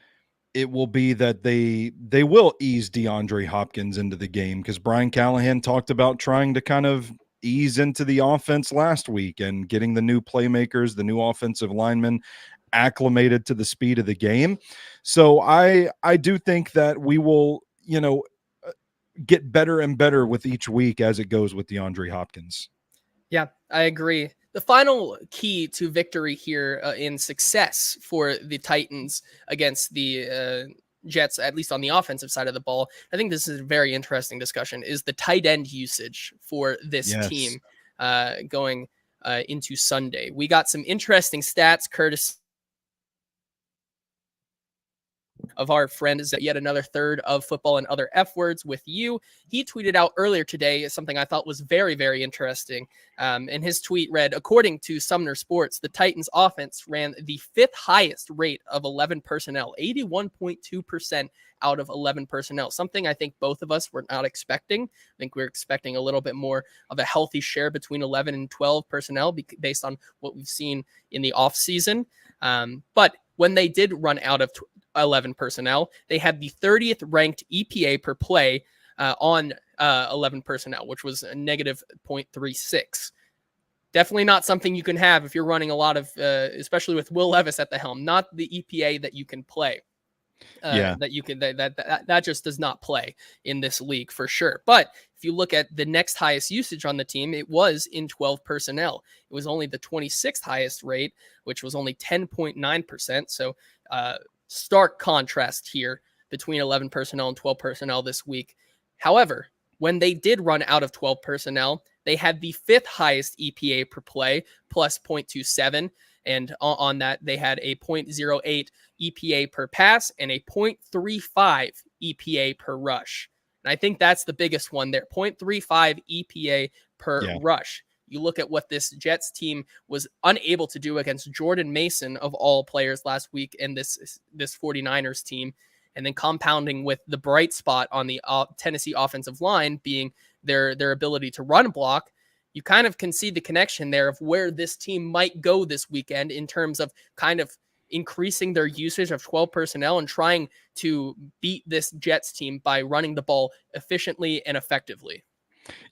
it will be that they will ease DeAndre Hopkins into the game, because Brian Callahan talked about trying to kind of ease into the offense last week and getting the new playmakers, the new offensive linemen acclimated to the speed of the game. So I do think that we will, get better and better with each week as it goes with DeAndre Hopkins. Yeah, I agree. The final key to victory here in success for the Titans against the Jets, at least on the offensive side of the ball, I think this is a very interesting discussion, is the tight end usage for this team going into Sunday. We got some interesting stats courtesy of our friend is yet another third of football and other F words with you. He tweeted out earlier today something I thought was very, very interesting. And his tweet read, according to Sumner Sports, the Titans offense ran the 5th highest rate of 11 personnel, 81.2% out of 11 personnel, something I think both of us were not expecting. I think we're expecting a little bit more of a healthy share between 11 and 12 personnel based on what we've seen in the offseason. But when they did run out of 11 personnel, they had the 30th ranked EPA per play on 11 personnel, which was a negative 0.36. Definitely not something you can have if you're running a lot of, especially with Will Levis at the helm, not the EPA that you can play. That you can that just does not play in this league for sure. But if you look at the next highest usage on the team, it was in 12 personnel. It was only the 26th highest rate, which was only 10.9%. So stark contrast here between 11 personnel and 12 personnel this week. However, when they did run out of 12 personnel, they had the 5th highest EPA per play, plus 0.27. And on that, they had a 0.08 EPA per pass and a 0.35 EPA per rush. And I think that's the biggest one there, 0.35 EPA per rush. You look at what this Jets team was unable to do against Jordan Mason of all players last week and this 49ers team, and then compounding with the bright spot on the Tennessee offensive line being their ability to run block. You kind of can see the connection there of where this team might go this weekend in terms of kind of increasing their usage of 12 personnel and trying to beat this Jets team by running the ball efficiently and effectively.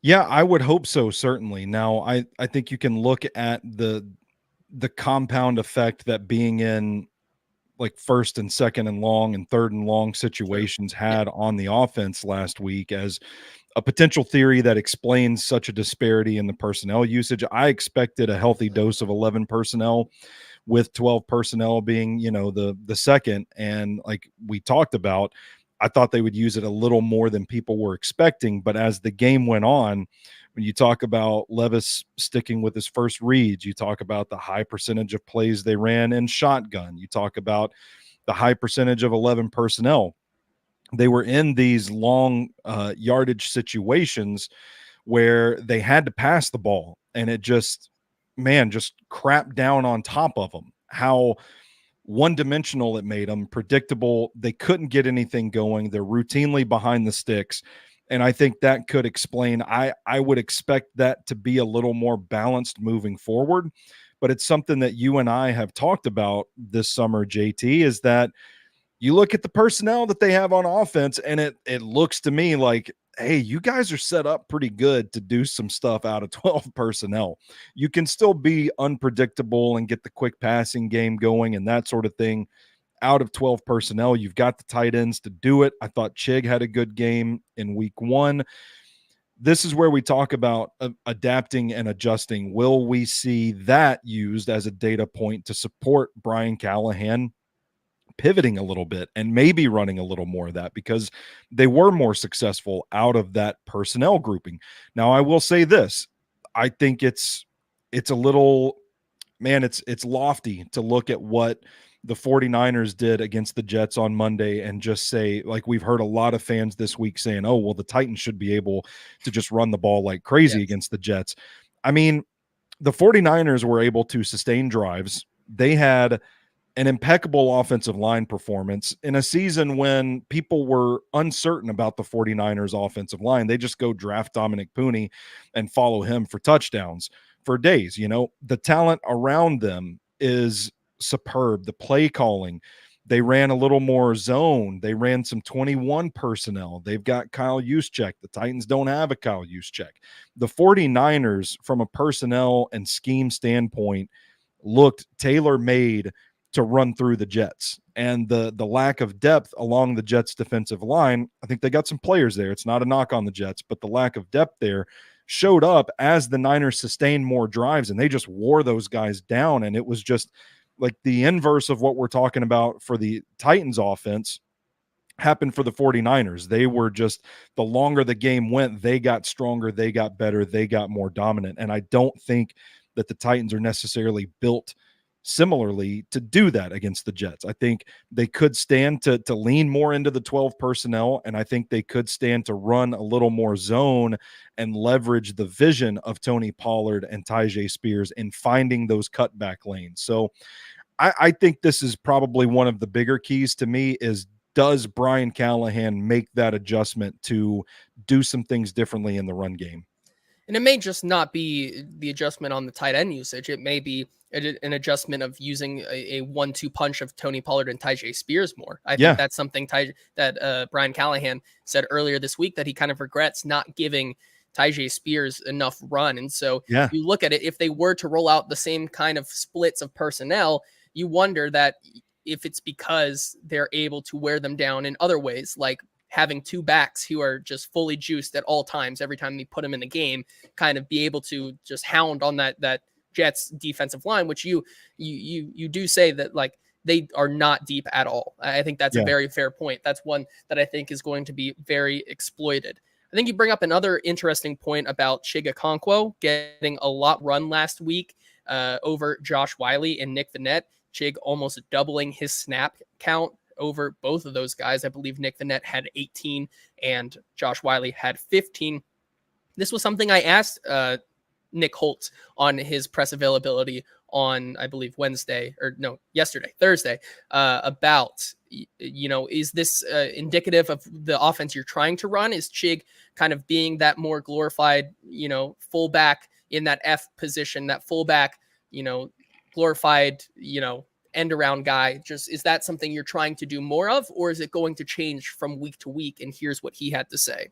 Yeah, I would hope so, certainly. Now, I think you can look at the compound effect that being in like 1st and 2nd and long and 3rd and long situations had on the offense last week as a potential theory that explains such a disparity in the personnel usage. I expected a healthy dose of 11 personnel, with 12 personnel being, the second. And like we talked about, I thought they would use it a little more than people were expecting. But as the game went on, when you talk about Levis sticking with his first reads, you talk about the high percentage of plays they ran in shotgun, you talk about the high percentage of 11 personnel. They were in these long yardage situations where they had to pass the ball, and it just crapped down on top of them. How one-dimensional it made them, predictable. They couldn't get anything going. They're routinely behind the sticks. And I think that could explain, I would expect that to be a little more balanced moving forward. But it's something that you and I have talked about this summer, JT, is that you look at the personnel that they have on offense, and it looks to me like, hey, you guys are set up pretty good to do some stuff out of 12 personnel. You can still be unpredictable and get the quick passing game going and that sort of thing out of 12 personnel. You've got the tight ends to do it. I thought Chig had a good game in week 1. This is where we talk about adapting and adjusting. Will we see that used as a data point to support Brian Callahan pivoting a little bit and maybe running a little more of that, because they were more successful out of that personnel grouping? Now, I will say this. I think it's a little, man, it's lofty to look at what the 49ers did against the Jets on Monday and just say, like, we've heard a lot of fans this week saying, oh, well, the Titans should be able to just run the ball like crazy against the Jets. I mean, the 49ers were able to sustain drives. They had an impeccable offensive line performance in a season when people were uncertain about the 49ers offensive line. They just go draft Dominic Pooney and follow him for touchdowns for days. You know, the talent around them is superb. The play calling, they ran a little more zone. They ran some 21 personnel. They've got Kyle Juszczyk. The Titans don't have a Kyle Juszczyk. The 49ers, from a personnel and scheme standpoint, looked tailor-made to run through the Jets. And the lack of depth along the Jets defensive line, I think they got some players there. It's not a knock on the Jets, but the lack of depth there showed up as the Niners sustained more drives, and they just wore those guys down. And it was just like the inverse of what we're talking about for the Titans offense happened for the 49ers. They were just, the longer the game went, they got stronger, they got better, they got more dominant. And I don't think that the Titans are necessarily built similarly to do that against the Jets. I think they could stand to lean more into the 12 personnel, and I think they could stand to run a little more zone and leverage the vision of Tony Pollard and Tyjae Spears in finding those cutback lanes. So I think this is probably one of the bigger keys to me is, does Brian Callahan make that adjustment to do some things differently in the run game? And it may just not be the adjustment on the tight end usage. It may be an adjustment of using a 1-2 punch of Tony Pollard and Tyjae Spears more. I think that's something that Brian Callahan said earlier this week, that he kind of regrets not giving Tyjae Spears enough run. And so you look at it, if they were to roll out the same kind of splits of personnel, you wonder that if it's because they're able to wear them down in other ways, like having two backs who are just fully juiced at all times, every time they put them in the game, kind of be able to just hound on that Jets defensive line, which you do say that, like, they are not deep at all. I think that's a very fair point. That's one that I think is going to be very exploited. I think you bring up another interesting point about Chig Okonkwo getting a lot run last week over Josh Whyle and Nick Vannett. Chig almost doubling his snap count over both of those guys. I believe Nick Vannett had 18 and Josh Whyle had 15. This was something I asked Nick Holtz on his press availability on, I believe, Thursday, about, is this indicative of the offense you're trying to run? Is Chig kind of being that more glorified, fullback in that F position, that fullback, glorified, end around guy? Just, is that something you're trying to do more of, or is it going to change from week to week? And here's what he had to say.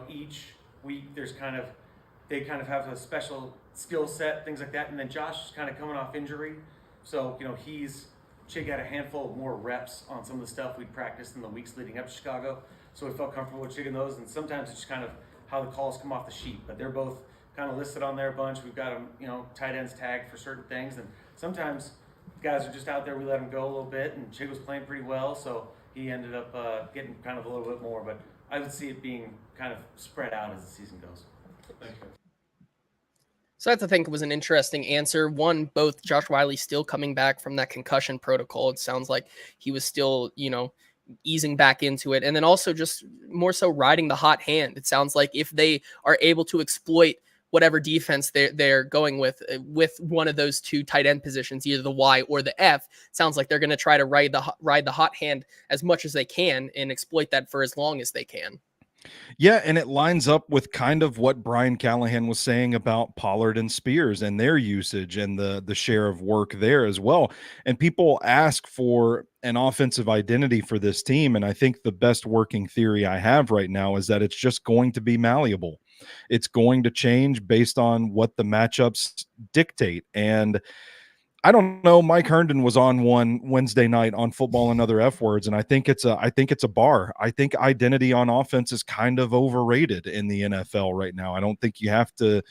Each week they kind of have a special skill set, things like that. And then Josh is kind of coming off injury. So, Chig had a handful of more reps on some of the stuff we'd practiced in the weeks leading up to Chicago. So we felt comfortable with Chig in those. And sometimes it's just kind of how the calls come off the sheet, but they're both kind of listed on there a bunch. We've got them, tight ends tagged for certain things. And sometimes guys are just out there, we let them go a little bit, and Chig was playing pretty well, so he ended up getting kind of a little bit more. But I would see it being kind of spread out as the season goes. Thank you. So that, I think, was an interesting answer. One, both Josh Whyle still coming back from that concussion protocol. It sounds like he was still, easing back into it. And then also just more so riding the hot hand. It sounds like if they are able to exploit whatever defense they're going with one of those two tight end positions, either the Y or the F. Sounds like they're going to try to ride the hot hand as much as they can and exploit that for as long as they can. Yeah, and it lines up with kind of what Brian Callahan was saying about Pollard and Spears and their usage and the share of work there as well. And people ask for an offensive identity for this team, and I think the best working theory I have right now is that it's just going to be malleable. It's going to change based on what the matchups dictate. And I don't know. Mike Herndon was on one Wednesday night on Football and Other F Words, and I think it's a bar. I think identity on offense is kind of overrated in the NFL right now. I don't think you have to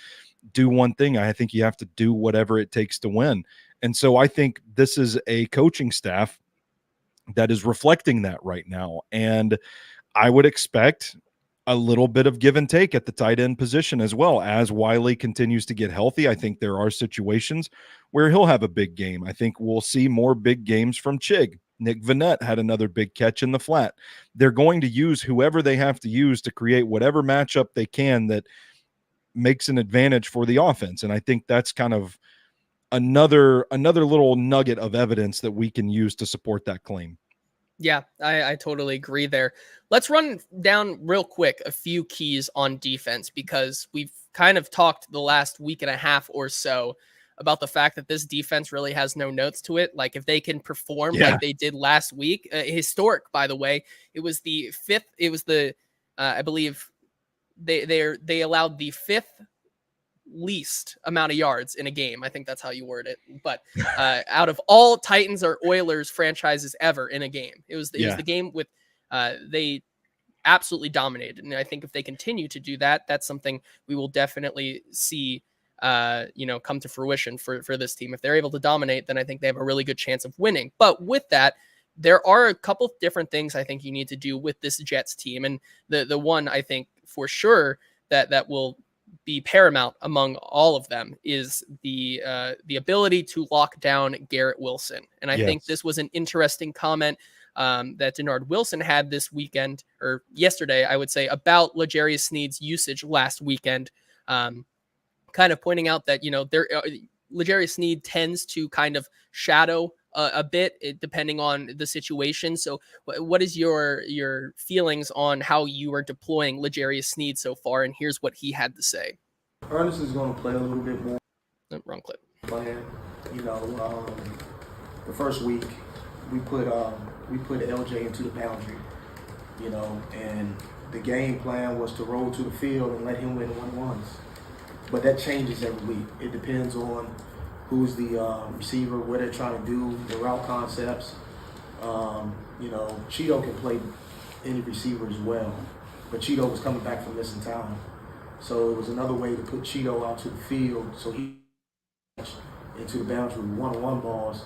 do one thing. I think you have to do whatever it takes to win. And so I think this is a coaching staff that is reflecting that right now. And I would expect a little bit of give and take at the tight end position as well. As Wiley continues to get healthy, I think there are situations where he'll have a big game. I think we'll see more big games from Chig. Nick Vannett had another big catch in the flat. They're going to use whoever they have to use to create whatever matchup they can that makes an advantage for the offense. And I think that's kind of another little nugget of evidence that we can use to support that claim. Yeah, I totally agree there. Let's run down real quick a few keys on defense, because we've kind of talked the last week and a half or so about the fact that this defense really has no notes to it. Like, if they can perform like they did last week, historic, by the way, it was the fifth. It was the, I believe they allowed the fifth least amount of yards in a game. I think that's how you word it. But out of all Titans or Oilers franchises ever in a game, it was the game with they absolutely dominated. And I think if they continue to do that, that's something we will definitely see come to fruition for this team. If they're able to dominate, then I think they have a really good chance of winning. But with that, there are a couple different things I think you need to do with this Jets team. And the one I think for sure that will be paramount among all of them is the ability to lock down Garrett Wilson. And I think this was an interesting comment that Denard Wilson had this weekend, or yesterday, I would say, about L'Jarius Sneed's usage last weekend, kind of pointing out that, L'Jarius Sneed tends to kind of shadow a bit depending on the situation. So what is your feelings on how you are deploying L'Jarius Sneed so far? And here's what he had to say. Ernest is going to play a little bit more. Oh, wrong clip. Playing, the first week we put LJ into the boundary, and the game plan was to roll to the field and let him win 1-1s. But that changes every week. It depends on who's the receiver, what they're trying to do, the route concepts. Cheeto can play any receiver as well, but Cheeto was coming back from missing time. So it was another way to put Cheeto out to the field so he into the boundary with one-on-one balls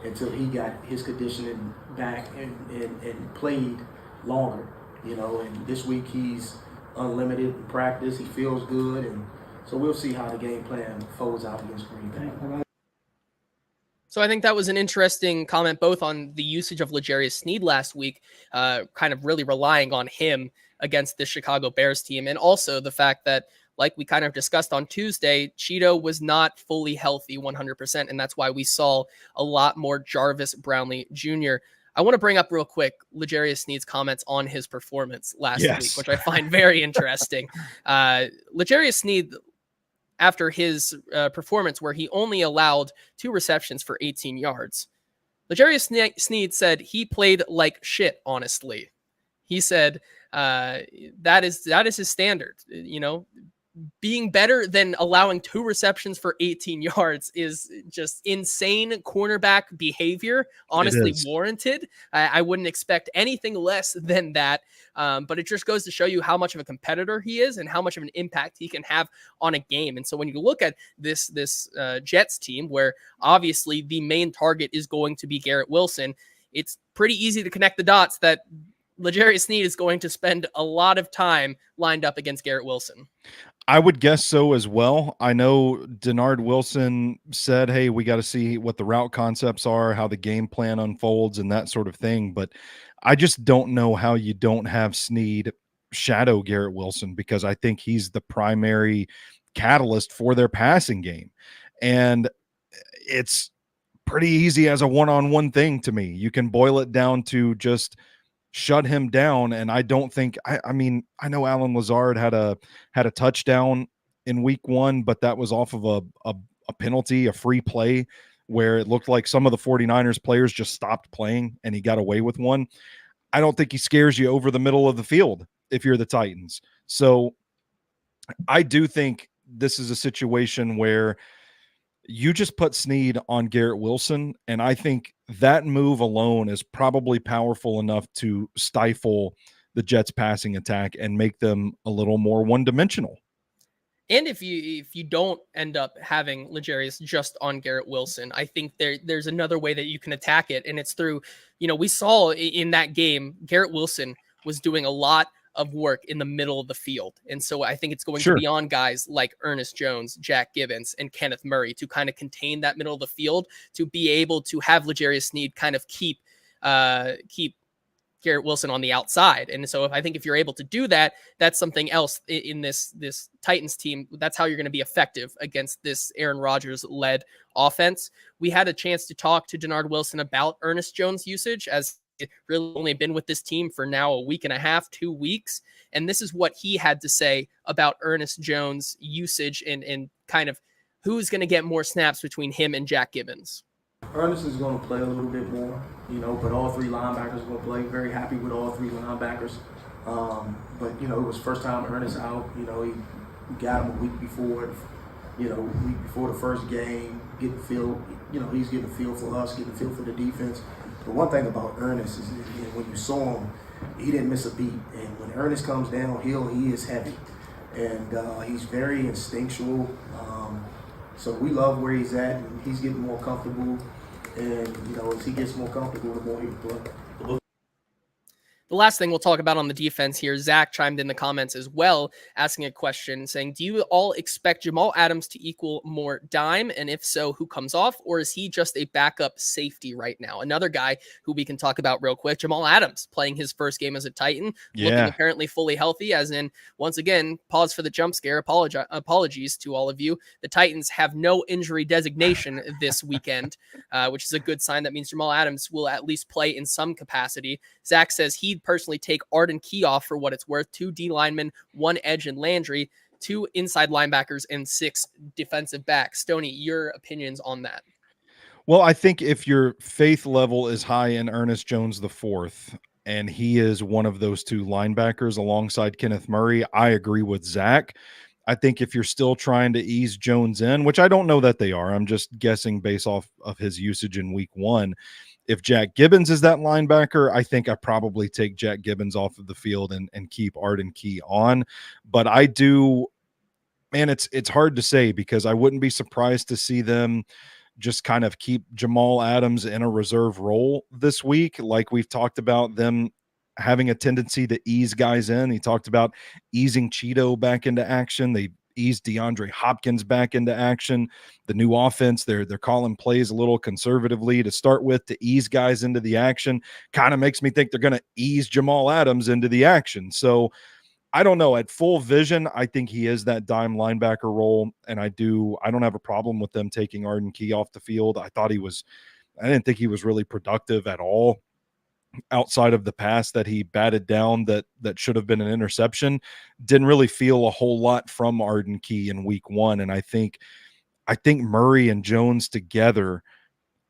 until he got his conditioning back and played longer, and this week he's unlimited in practice. He feels good, and so we'll see how the game plan folds out against Green Bay. So I think that was an interesting comment, both on the usage of L'Jarius Sneed last week, kind of really relying on him against the Chicago Bears team, and also the fact that, like we kind of discussed on Tuesday, Cheeto was not fully healthy 100%, and that's why we saw a lot more Jarvis Brownlee Jr. I want to bring up real quick L'Jarius Sneed's comments on his performance last week, which I find very interesting. L'Jarius Sneed, after his performance where he only allowed 2 receptions for 18 yards, L'Jarius Sneed said he played like shit, honestly. He said that is his standard. Being better than allowing 2 receptions for 18 yards is just insane cornerback behavior, honestly warranted. I wouldn't expect anything less than that. But it just goes to show you how much of a competitor he is and how much of an impact he can have on a game. And so when you look at this Jets team, where obviously the main target is going to be Garrett Wilson, it's pretty easy to connect the dots that L'Jarius Sneed is going to spend a lot of time lined up against Garrett Wilson. I would guess so as well. I know Denard Wilson said, hey, we got to see what the route concepts are, how the game plan unfolds and that sort of thing. But I just don't know how you don't have Sneed shadow Garrett Wilson, because I think he's the primary catalyst for their passing game. And it's pretty easy as a one-on-one thing to me. You can boil it down to just shut him down. And I don't think, I mean, I know Alan Lazard had a touchdown in week 1, but that was off of a penalty, a free play, where it looked like some of the 49ers players just stopped playing and he got away with one. I don't think he scares you over the middle of the field if you're the Titans. So I do think this is a situation where you just put Snead on Garrett Wilson, and I think that move alone is probably powerful enough to stifle the Jets' passing attack and make them a little more one-dimensional. And if you don't end up having L'Jarius just on Garrett Wilson, I think there's another way that you can attack it, and it's through, we saw in that game, Garrett Wilson was doing a lot of work in the middle of the field. And so I think it's going to be on guys like Ernest Jones, Jack Gibbons, and Kenneth Murray to kind of contain that middle of the field, to be able to have L'Jarius Sneed kind of keep Garrett Wilson on the outside. And so I think if you're able to do that, that's something else in this Titans team. That's how you're going to be effective against this Aaron Rodgers led offense. We had a chance to talk to Denard Wilson about Ernest Jones usage, as really only been with this team for now a week and a half, 2 weeks. And this is what he had to say about Ernest Jones' usage and kind of who's going to get more snaps between him and Jack Gibbons. Ernest is going to play a little bit more, but all 3 linebackers are going to play. Very happy with all 3 linebackers. But, it was first time Ernest out. We got him a week before, week before the first game, getting feel, he's getting a feel for us, getting a feel for the defense. The one thing about Ernest is when you saw him, he didn't miss a beat. And when Ernest comes downhill, he is heavy. And he's very instinctual. So we love where he's at, and he's getting more comfortable. And, as he gets more comfortable, the more he can play. The last thing we'll talk about on the defense here, Zach chimed in the comments as well, asking a question saying, do you all expect Jamal Adams to equal more dime? And if so, who comes off? Or is he just a backup safety right now? Another guy who we can talk about real quick, Jamal Adams, playing his first game as a Titan, looking apparently fully healthy, as in, once again, pause for the jump scare. Apologies to all of you. The Titans have no injury designation this weekend, which is a good sign. That means Jamal Adams will at least play in some capacity. Zach says he'd personally take Arden Key off for what it's worth. 2 D linemen, 1 edge and Landry, 2 inside linebackers, and 6 defensive backs. Stoney, your opinions on that? Well, I think if your faith level is high in Ernest Jones IV, and he is one of those 2 linebackers alongside Kenneth Murray, I agree with Zach. I think if you're still trying to ease Jones in, which I don't know that they are, I'm just guessing based off of his usage in week 1. If Jack Gibbons is that linebacker, I think I probably take Jack Gibbons off of the field and keep Arden Key on. But I do, man, it's hard to say, because I wouldn't be surprised to see them just kind of keep Jamal Adams in a reserve role this week. Like we've talked about them having a tendency to ease guys in. He talked about easing Cheeto back into action. They eased DeAndre Hopkins back into action. The new offense, they're calling plays a little conservatively to start with, to ease guys into the action. Kind of makes me think they're going to ease Jamal Adams into the action. So I don't know. At full vision, I think he is that dime linebacker role, and I don't have a problem with them taking Arden Key off the field. I didn't think he was really productive at all outside of the pass that he batted down that should have been an interception. Didn't really feel a whole lot from Arden Key in week 1. And I think Murray and Jones together,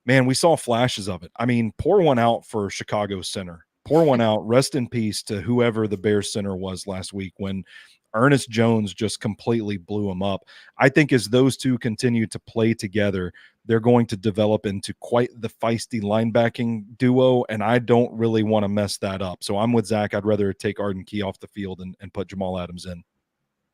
man, we saw flashes of it. I mean, pour one out for Chicago center. Pour one out. Rest in peace to whoever the Bears center was last week when Ernest Jones just completely blew him up. I think as those 2 continue to play together, they're going to develop into quite the feisty linebacking duo, and I don't really want to mess that up. So I'm with Zach. I'd rather take Arden Key off the field and put Jamal Adams in.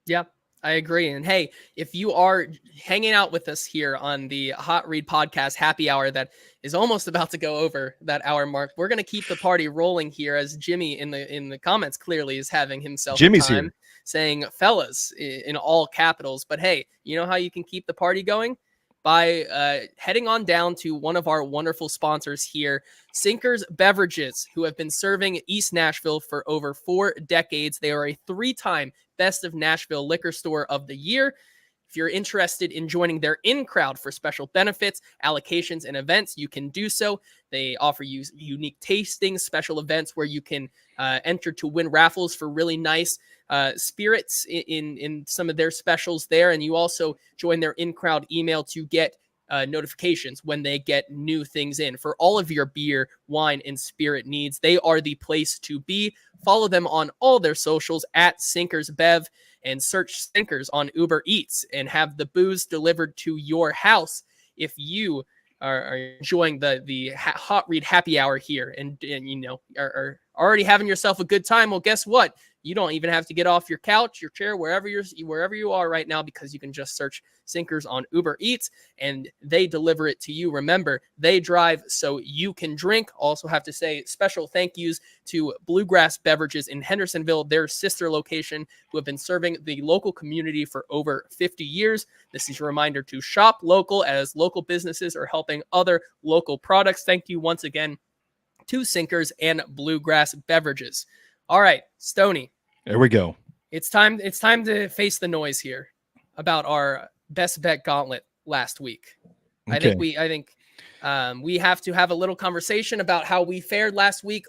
Yeah, I agree. And hey, if you are hanging out with us here on the Hot Read Podcast happy hour that is almost about to go over that hour mark, we're going to keep the party rolling here, as Jimmy in the comments clearly is having himself Jimmy's time, here saying fellas in all capitals. But hey, you know how you can keep the party going? By heading on down to one of our wonderful sponsors here, Sinkers Beverages, who have been serving East Nashville for over 4 decades. They are a 3-time Best of Nashville Liquor Store of the Year. If you're interested in joining their in-crowd for special benefits, allocations, and events, you can do so. They offer you unique tastings, special events where you can enter to win raffles for really nice spirits in some of their specials there. And you also join their in-crowd email to get notifications when they get new things in. For all of your beer, wine, and spirit needs, they are the place to be. Follow them on all their socials at SinkersBev, and search Sinkers on Uber Eats and have the booze delivered to your house. If you are enjoying the hot read happy hour here and you know are already having yourself a good time, well, guess what? You don't even have to get off your couch, your chair, wherever you are right now, because you can just search Sinkers on Uber Eats and they deliver it to you. Remember, they drive so you can drink. Also have to say special thank yous to Bluegrass Beverages in Hendersonville, their sister location, who have been serving the local community for over 50 years. This is a reminder to shop local, as local businesses are helping other local products. Thank you once again to Sinkers and Bluegrass Beverages. All right, Stoney. There we go. It's time to face the noise here about our best bet gauntlet last week. Okay. I think we have to have a little conversation about how we fared last week.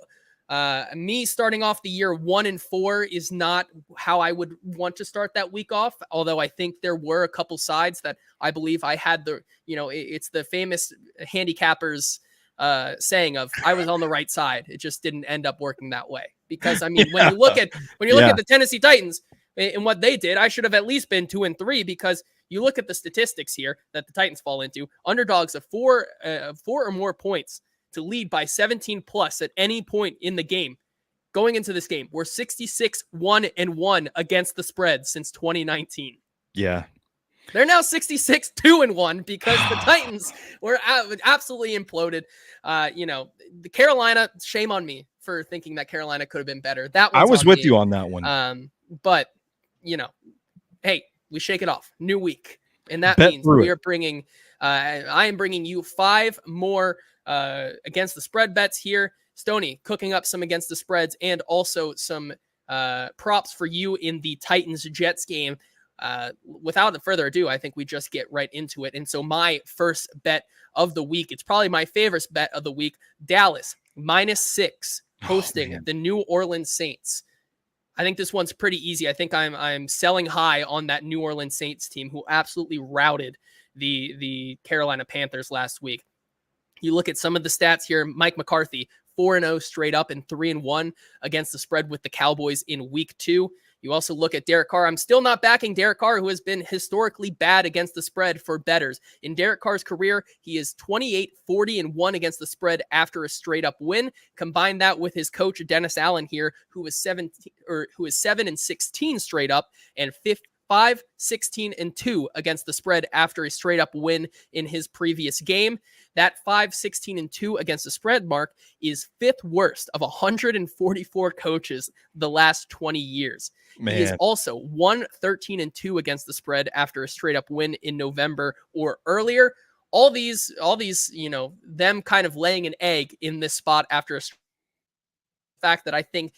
Me starting off the year 1-4 is not how I would want to start that week off. Although I think there were a couple sides that I believe I had it's the famous handicappers saying of I was on the right side. It just didn't end up working that way. Because I mean, when you look at the Tennessee Titans and what they did, I should have at least been 2-3, because you look at the statistics here that the Titans fall into. Underdogs of 4 or more points to lead by 17 plus at any point in the game. Going into this game, we're 66-1-1 against the spread since 2019. Yeah. They're now 66-2-1 because the Titans were absolutely imploded. The Carolina, shame on me for thinking that Carolina could have been better. I was with you on that one. But hey, we shake it off. New week, and that means we are bringing. I am bringing you 5 more against the spread bets here. Stoney cooking up some against the spreads and also some props for you in the Titans Jets game. Without further ado, I think we just get right into it. And so my first bet of the week, it's probably my favorite bet of the week, Dallas -6 hosting the New Orleans Saints. I think this one's pretty easy. I think I'm selling high on that New Orleans Saints team, who absolutely routed the Carolina Panthers last week. You look at some of the stats here. Mike McCarthy, 4-0 straight up and 3-1 against the spread with the Cowboys in week 2. You also look at Derek Carr. I'm still not backing Derek Carr, who has been historically bad against the spread for bettors. In Derek Carr's career, he is 28-40-1 against the spread after a straight up win. Combine that with his coach Dennis Allen here, who is 7-16 straight up and 5-16-2 against the spread after a straight up win in his previous game. That 5-16-2 against the spread mark is 5th worst of 144 coaches the last 20 years. Man. He is also 1-13-2 against the spread after a straight up win in November or earlier. All these, them kind of laying an egg in this spot after a fact that I think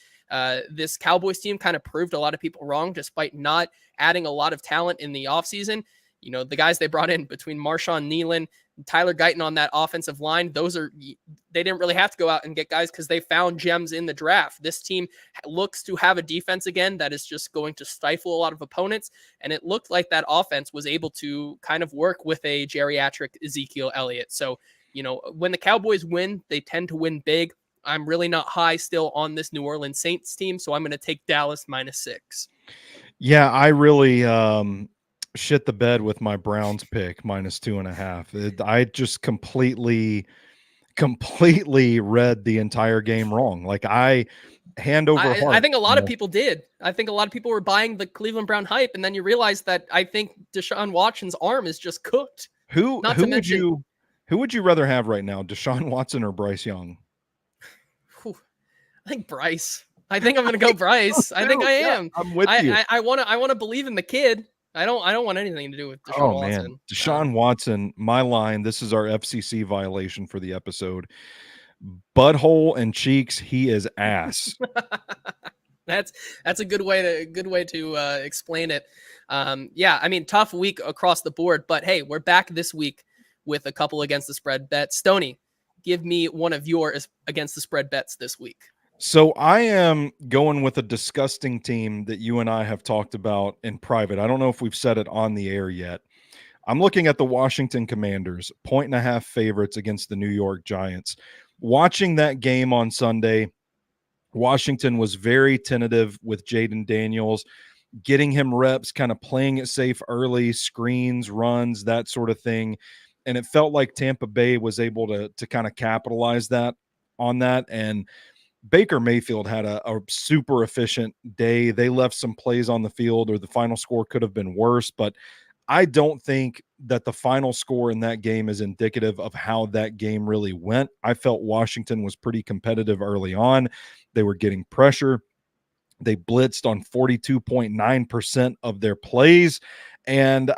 this Cowboys team kind of proved a lot of people wrong, despite not adding a lot of talent in the offseason. The guys they brought in between Marshawn Nealon, Tyler Guyton on that offensive line, they didn't really have to go out and get guys because they found gems in the draft. This team looks to have a defense again that is just going to stifle a lot of opponents. And it looked like that offense was able to kind of work with a geriatric Ezekiel Elliott. So, when the Cowboys win, they tend to win big. I'm really not high still on this New Orleans Saints team, so I'm going to take Dallas -6. Yeah, I really shit the bed with my Browns pick -2.5. I just completely read the entire game wrong. Like I hand over heart. I think a lot of people did. I think a lot of people were buying the Cleveland Brown hype, and then you realize that I think Deshaun Watson's arm is just cooked. Who would you rather have right now, Deshaun Watson or Bryce Young? I think Bryce. I think I'm going to go Bryce. I think I am. Yeah, I'm with you. I want to believe in the kid. I don't want anything to do with Deshaun Watson. Man. Deshaun Watson, my line, this is our FCC violation for the episode. Butthole and cheeks, he is ass. That's a good way to explain it. Yeah, I mean, tough week across the board, but hey, we're back this week with a couple against the spread bets. Stoney, give me one of your against the spread bets this week. So I am going with a disgusting team that you and I have talked about in private. I don't know if we've said it on the air yet. I'm looking at the Washington Commanders, 1.5 favorites against the New York Giants. Watching that game on Sunday, Washington was very tentative with Jaden Daniels, getting him reps, kind of playing it safe early, screens, runs, that sort of thing. And it felt like Tampa Bay was able to kind of capitalize on that. And Baker Mayfield had a super efficient day. They left some plays on the field, or the final score could have been worse, but I don't think that the final score in that game is indicative of how that game really went. I felt Washington was pretty competitive early on. They were getting pressure. They blitzed on 42.9% of their plays. And,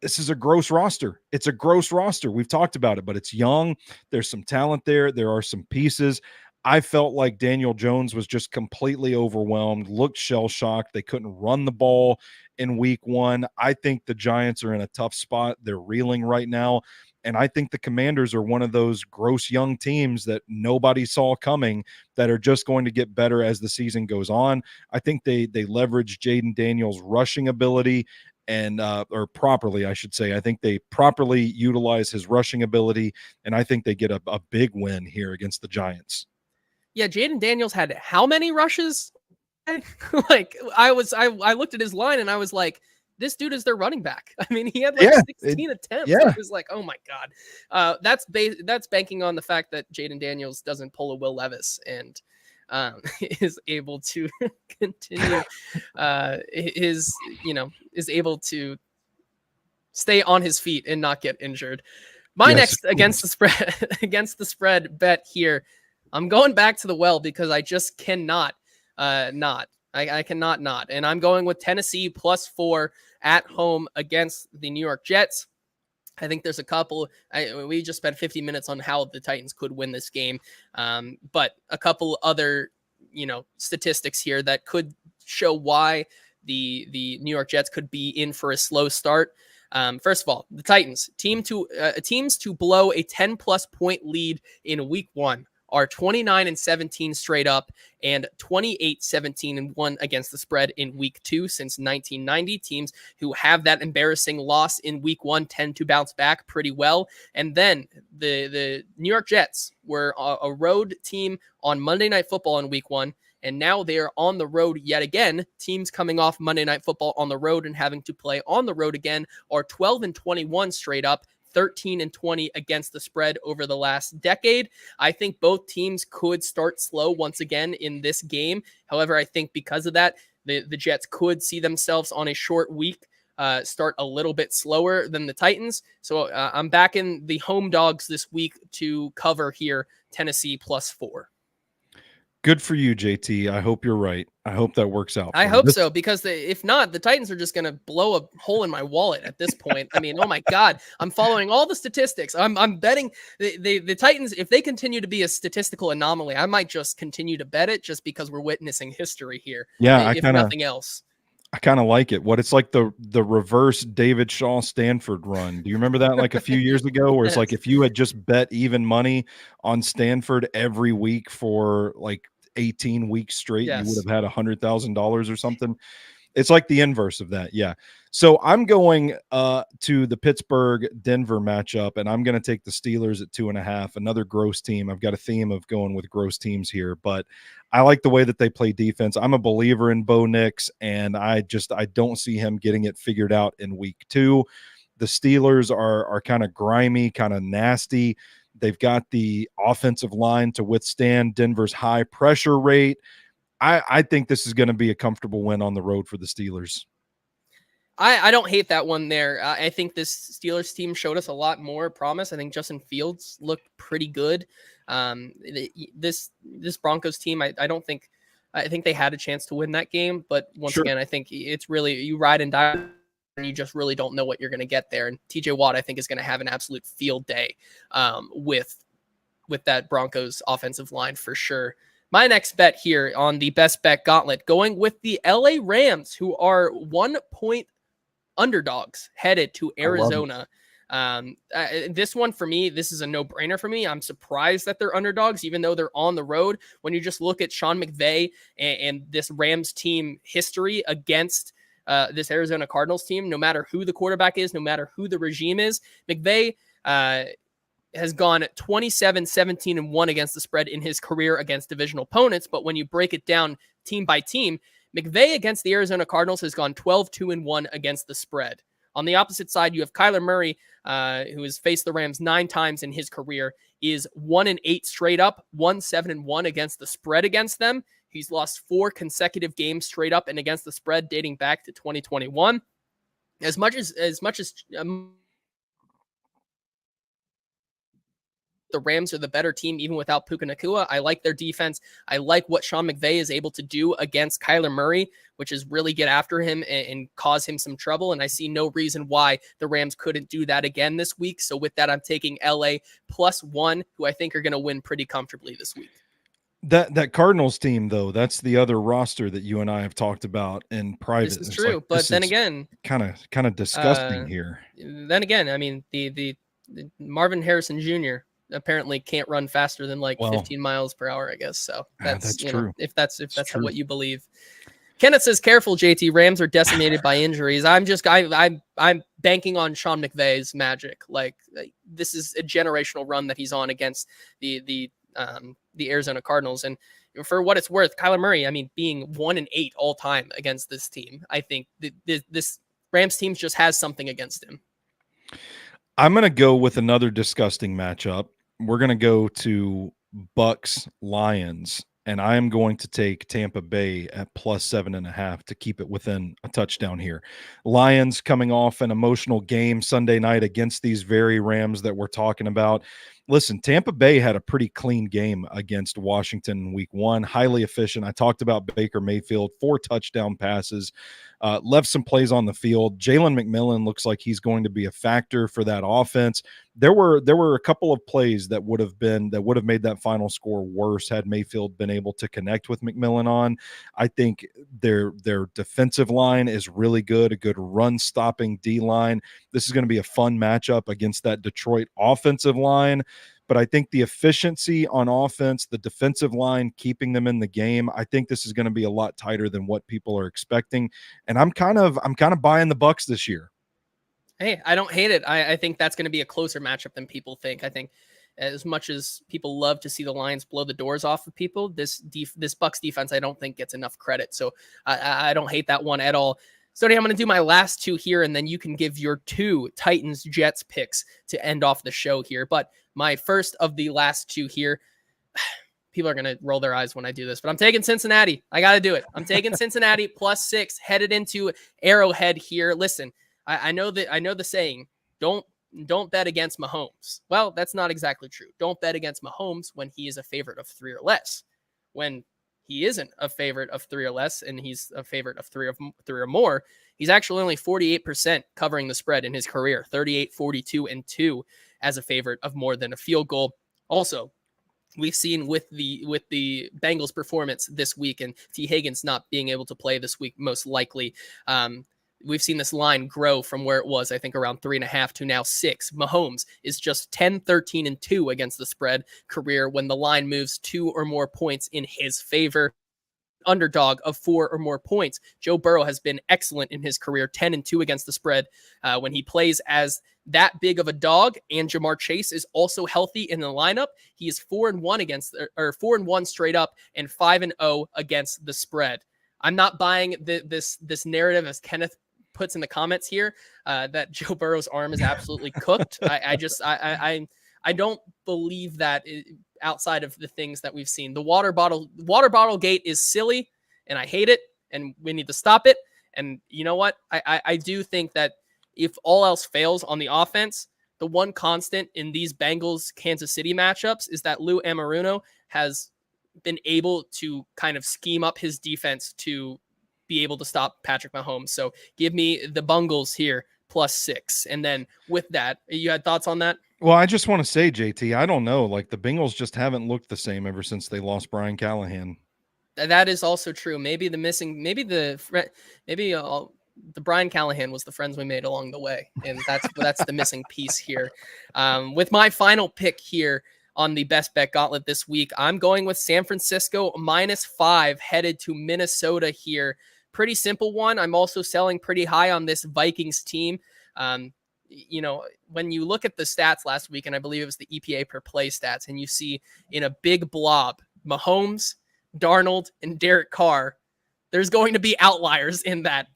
this is a gross roster. It's a gross roster. We've talked about it, but it's young. There's some talent there. There are some pieces. I felt like Daniel Jones was just completely overwhelmed, looked shell-shocked. They couldn't run the ball in week one. I think the Giants are in a tough spot. They're reeling right now. And I think the Commanders are one of those gross young teams that nobody saw coming that are just going to get better as the season goes on. I think they leverage Jaden Daniels' rushing ability or properly, I should say. I think they properly utilize his rushing ability, and I think they get a big win here against the Giants. Yeah, Jaden Daniels had how many rushes? Like I looked at his line and I was like, this dude is their running back. I mean, he had like 16 attempts. I was like, oh my God. That's banking on the fact that Jaden Daniels doesn't pull a Will Levis and is able to continue is able to stay on his feet and not get injured. My next against the spread bet here, I'm going back to the well because I just cannot not. I cannot not. And I'm going with Tennessee +4 at home against the New York Jets. I think there's a couple. We just spent 50 minutes on how the Titans could win this game, but a couple other statistics here that could show why the New York Jets could be in for a slow start. First of all, the Titans teams to blow a 10+ point lead in week one are 29-17 straight up and 28-17-1 against the spread in week two since 1990. Teams who have that embarrassing loss in week one tend to bounce back pretty well. And then the New York Jets were a road team on Monday Night Football in week one. And now they are on the road yet again. Teams coming off Monday Night Football on the road and having to play on the road again are 12-21 straight up, 13-20 against the spread over the last decade. I think both teams could start slow once again in this game. However, I think because of that, the Jets could see themselves on a short week start a little bit slower than the Titans. So I'm backing the home dogs this week to cover here, Tennessee +4. Good for you, JT. I hope you're right. I hope that works out. I hope so, because if not, the Titans are just going to blow a hole in my wallet at this point. I mean, oh my God, I'm following all the statistics. I'm betting the Titans, if they continue to be a statistical anomaly, I might just continue to bet it just because we're witnessing history here. Yeah, if nothing else. I kind of like it. It's like the reverse David Shaw Stanford run. Do you remember that like a few years ago where it's like if you had just bet even money on Stanford every week for like 18 weeks straight, you would have had $100,000 or something. It's like the inverse of that. Yeah. So I'm going to the Pittsburgh-Denver matchup, and I'm going to take the Steelers at 2.5, another gross team. I've got a theme of going with gross teams here, but I like the way that they play defense. I'm a believer in Bo Nix, and I don't see him getting it figured out in week two. The Steelers are kind of grimy, kind of nasty. They've got the offensive line to withstand Denver's high pressure rate. I think this is going to be a comfortable win on the road for the Steelers. I don't hate that one there. I think this Steelers team showed us a lot more promise. I think Justin Fields looked pretty good. This Broncos team, I think they had a chance to win that game, but once again, I think it's really you ride and die, and you just really don't know what you're going to get there. And TJ Watt, I think, is going to have an absolute field day with that Broncos offensive line for sure. My next bet here on the best bet gauntlet, going with the LA Rams, who are 1-point underdogs headed to Arizona. This one for me, this is a no-brainer for me. I'm surprised that they're underdogs, even though they're on the road. When you just look at Sean McVay and this Rams team history against this Arizona Cardinals team, no matter who the quarterback is, no matter who the regime is, McVay has gone 27-17-1 against the spread in his career against divisional opponents. But when you break it down team by team, McVay against the Arizona Cardinals has gone 12-2-1 against the spread. On the opposite side, you have Kyler Murray, who has faced the Rams 9 times in his career, is 1-8 straight up, 1-7-1 against the spread against them. He's lost 4 consecutive games straight up and against the spread dating back to 2021. As much as the Rams are the better team, even without Puka Nacua. I like their defense. I like what Sean McVay is able to do against Kyler Murray, which is really get after him and cause him some trouble. And I see no reason why the Rams couldn't do that again this week. So with that, I'm taking LA +1, who I think are going to win pretty comfortably this week. That Cardinals team, though, that's the other roster that you and I have talked about in private. This is true, but then again, kind of disgusting here. Then again, I mean, the Marvin Harrison Jr. apparently can't run faster than 15 miles per hour, I guess. So that's true. If that's what you believe. Kenneth says, "Careful, JT. Rams are decimated by injuries." I'm banking on Sean McVay's magic. This is a generational run that he's on against the Arizona Cardinals, and for what it's worth, Kyler Murray, I mean, being 1-8 all time against this team, I think this Rams team just has something against him. I'm going to go with another disgusting matchup. We're going to go to Bucks Lions, and I am going to take Tampa Bay at +7.5 to keep it within a touchdown here. Lions coming off an emotional game Sunday night against these very Rams that we're talking about. Listen, Tampa Bay had a pretty clean game against Washington in week 1, highly efficient. I talked about Baker Mayfield, 4 touchdown passes, left some plays on the field. Jalen McMillan looks like he's going to be a factor for that offense. There were a couple of plays that would have made that final score worse had Mayfield been able to connect with McMillan on. I think their defensive line is really good, a good run stopping D line. This is going to be a fun matchup against that Detroit offensive line. But I think the efficiency on offense, the defensive line, keeping them in the game, I think this is going to be a lot tighter than what people are expecting. And I'm kind of buying the Bucks this year. Hey, I don't hate it. I think that's going to be a closer matchup than people think. I think as much as people love to see the Lions blow the doors off of people, this Bucks defense, I don't think gets enough credit. So I don't hate that one at all. Stoney, I'm going to do my last 2 here, and then you can give your 2 Titans-Jets picks to end off the show here. But my first of the last 2 here, people are going to roll their eyes when I do this, but I'm taking Cincinnati. I got to do it. I'm taking Cincinnati +6, headed into Arrowhead here. Listen, I know the saying, don't bet against Mahomes. Well, that's not exactly true. Don't bet against Mahomes when he is a favorite of 3 or less. When he isn't a favorite of 3 or less, and he's a favorite of 3 or more, he's actually only 48% covering the spread in his career, 38, 42, and 2 as a favorite of more than a field goal. Also, we've seen with the Bengals performance this week and T. Higgins not being able to play this week, most likely, we've seen this line grow from where it was, I think, around 3.5 to now 6. Mahomes is just 10, 13, and 2 against the spread career when the line moves 2 or more points in his favor. Underdog of 4 or more points. Joe Burrow has been excellent in his career, 10 and 2 against the spread when he plays as that big of a dog. And Jamar Chase is also healthy in the lineup. He is 4-1 4-1 straight up and 5-0 against the spread. I'm not buying this narrative, as Kenneth puts in the comments here, that Joe Burrow's arm is absolutely cooked. I don't believe that outside of the things that we've seen. The water bottle gate is silly, and I hate it, and we need to stop it. And you know what? I do think that if all else fails on the offense, the one constant in these Bengals Kansas City matchups is that Lou Anarumo has been able to kind of scheme up his defense to be able to stop Patrick Mahomes. So give me the Bungles here +6. And then with that, you had thoughts on that? Well, I just want to say, JT, I don't know. Like the Bengals just haven't looked the same ever since they lost Brian Callahan. That is also true. Maybe the Brian Callahan was the friends we made along the way, and that's the missing piece here. With my final pick here on the best bet gauntlet this week, I'm going with San Francisco -5 headed to Minnesota here. Pretty simple one. I'm also selling pretty high on this Vikings team. When you look at the stats last week, and I believe it was the EPA per play stats, and you see in a big blob, Mahomes, Darnold, and Derek Carr, there's going to be outliers in that.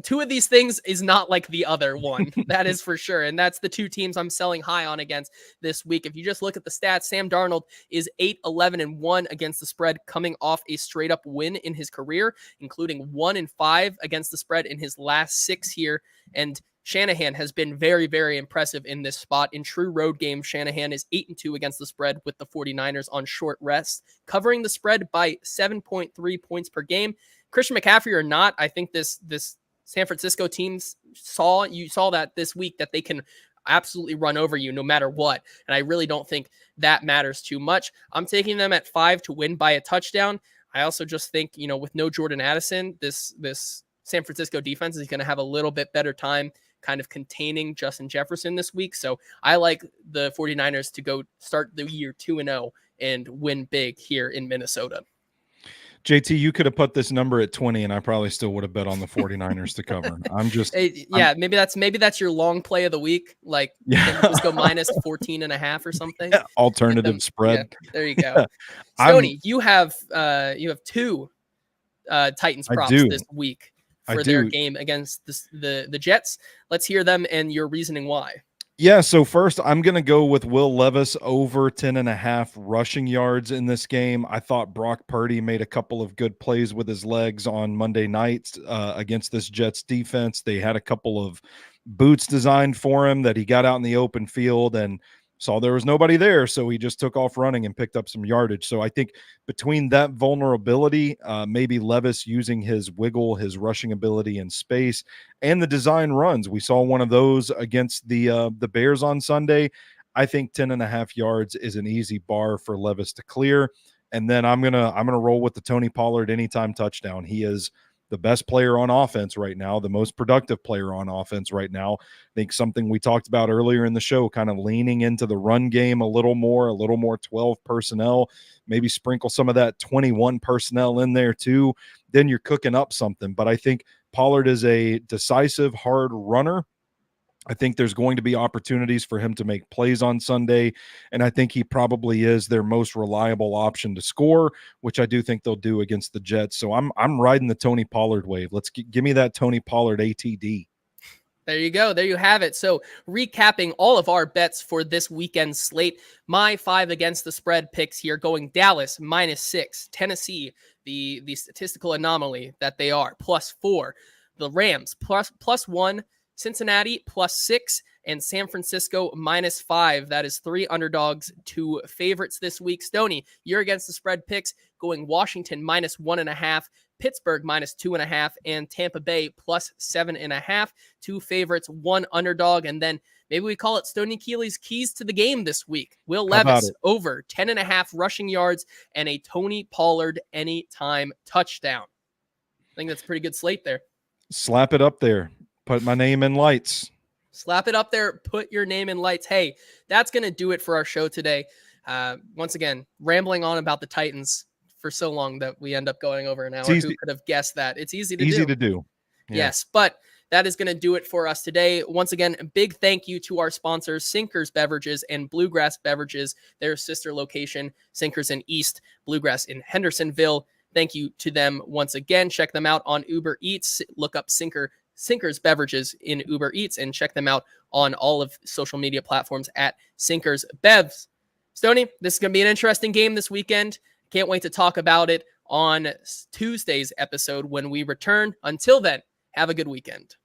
Two of these things is not like the other one. That is for sure. And that's the two teams I'm selling high on against this week. If you just look at the stats, Sam Darnold is 8-11-1 against the spread, coming off a straight up win in his career, including 1-5 against the spread in his last 6 here. And Shanahan has been very, very impressive in this spot. In true road games, Shanahan is 8-2 against the spread with the 49ers on short rest, covering the spread by 7.3 points per game. Christian McCaffrey or not, I think this San Francisco team saw that this week that they can absolutely run over you no matter what. And I really don't think that matters too much. I'm taking them at 5 to win by a touchdown. I also just think, with no Jordan Addison, this San Francisco defense is going to have a little bit better time kind of containing Justin Jefferson this week. So I like the 49ers to go start the year 2-0 and win big here in Minnesota. JT, you could have put this number at 20 and I probably still would have bet on the 49ers to cover. Maybe that's your long play of the week. Like just go -14.5 or something. Yeah, alternative spread. Yeah, there you go. Stoney, you have 2 Titans props this week for their game against the Jets. Let's hear them and your reasoning why. Yeah, so first I'm going to go with Will Levis over 10.5 rushing yards in this game. I thought Brock Purdy made a couple of good plays with his legs on Monday night against this Jets defense. They had a couple of boots designed for him that he got out in the open field and saw there was nobody there, so he just took off running and picked up some yardage. So I think between that vulnerability, maybe Levis using his wiggle, his rushing ability in space, and the design runs, we saw one of those against the Bears on Sunday. I think 10.5 yards is an easy bar for Levis to clear. And then I'm gonna roll with the Tony Pollard anytime touchdown. He is the best player on offense right now, the most productive player on offense right now. I think something we talked about earlier in the show, kind of leaning into the run game a little more 12 personnel, maybe sprinkle some of that 21 personnel in there too. Then you're cooking up something. But I think Pollard is a decisive, hard runner. I think there's going to be opportunities for him to make plays on Sunday, and I think he probably is their most reliable option to score, which I do think they'll do against the Jets. So I'm riding the Tony Pollard wave. Let's give me that Tony Pollard ATD. There you go. There you have it. So recapping all of our bets for this weekend slate, my 5 against the spread picks here going Dallas -6, Tennessee, the statistical anomaly that they are, +4, the Rams +1, Cincinnati +6, and San Francisco -5. That is 3 underdogs, 2 favorites this week. Stoney, you're against the spread picks going Washington -1.5, Pittsburgh -2.5, and Tampa Bay +7.5. 2 favorites, 1 underdog. And then maybe we call it Stoney Keeley's keys to the game this week. Will Levis over 10.5 rushing yards and a Tony Pollard anytime touchdown. I think that's a pretty good slate there. Slap it up there. Put my name in lights. Slap it up there. Put your name in lights. Hey, that's going to do it for our show today. Once again, rambling on about the Titans for so long that we end up going over an hour. Who could have guessed that? It's easy to do. Yeah. Yes, but that is going to do it for us today. Once again, a big thank you to our sponsors, Sinkers Beverages and Bluegrass Beverages, their sister location, Sinkers in East, Bluegrass in Hendersonville. Thank you to them once again. Check them out on Uber Eats. Look up Sinkers Beverages in Uber Eats and check them out on all of social media platforms at Sinkers Bevs. Stoney, this is going to be an interesting game this weekend. Can't wait to talk about it on Tuesday's episode when we return. Until then, have a good weekend.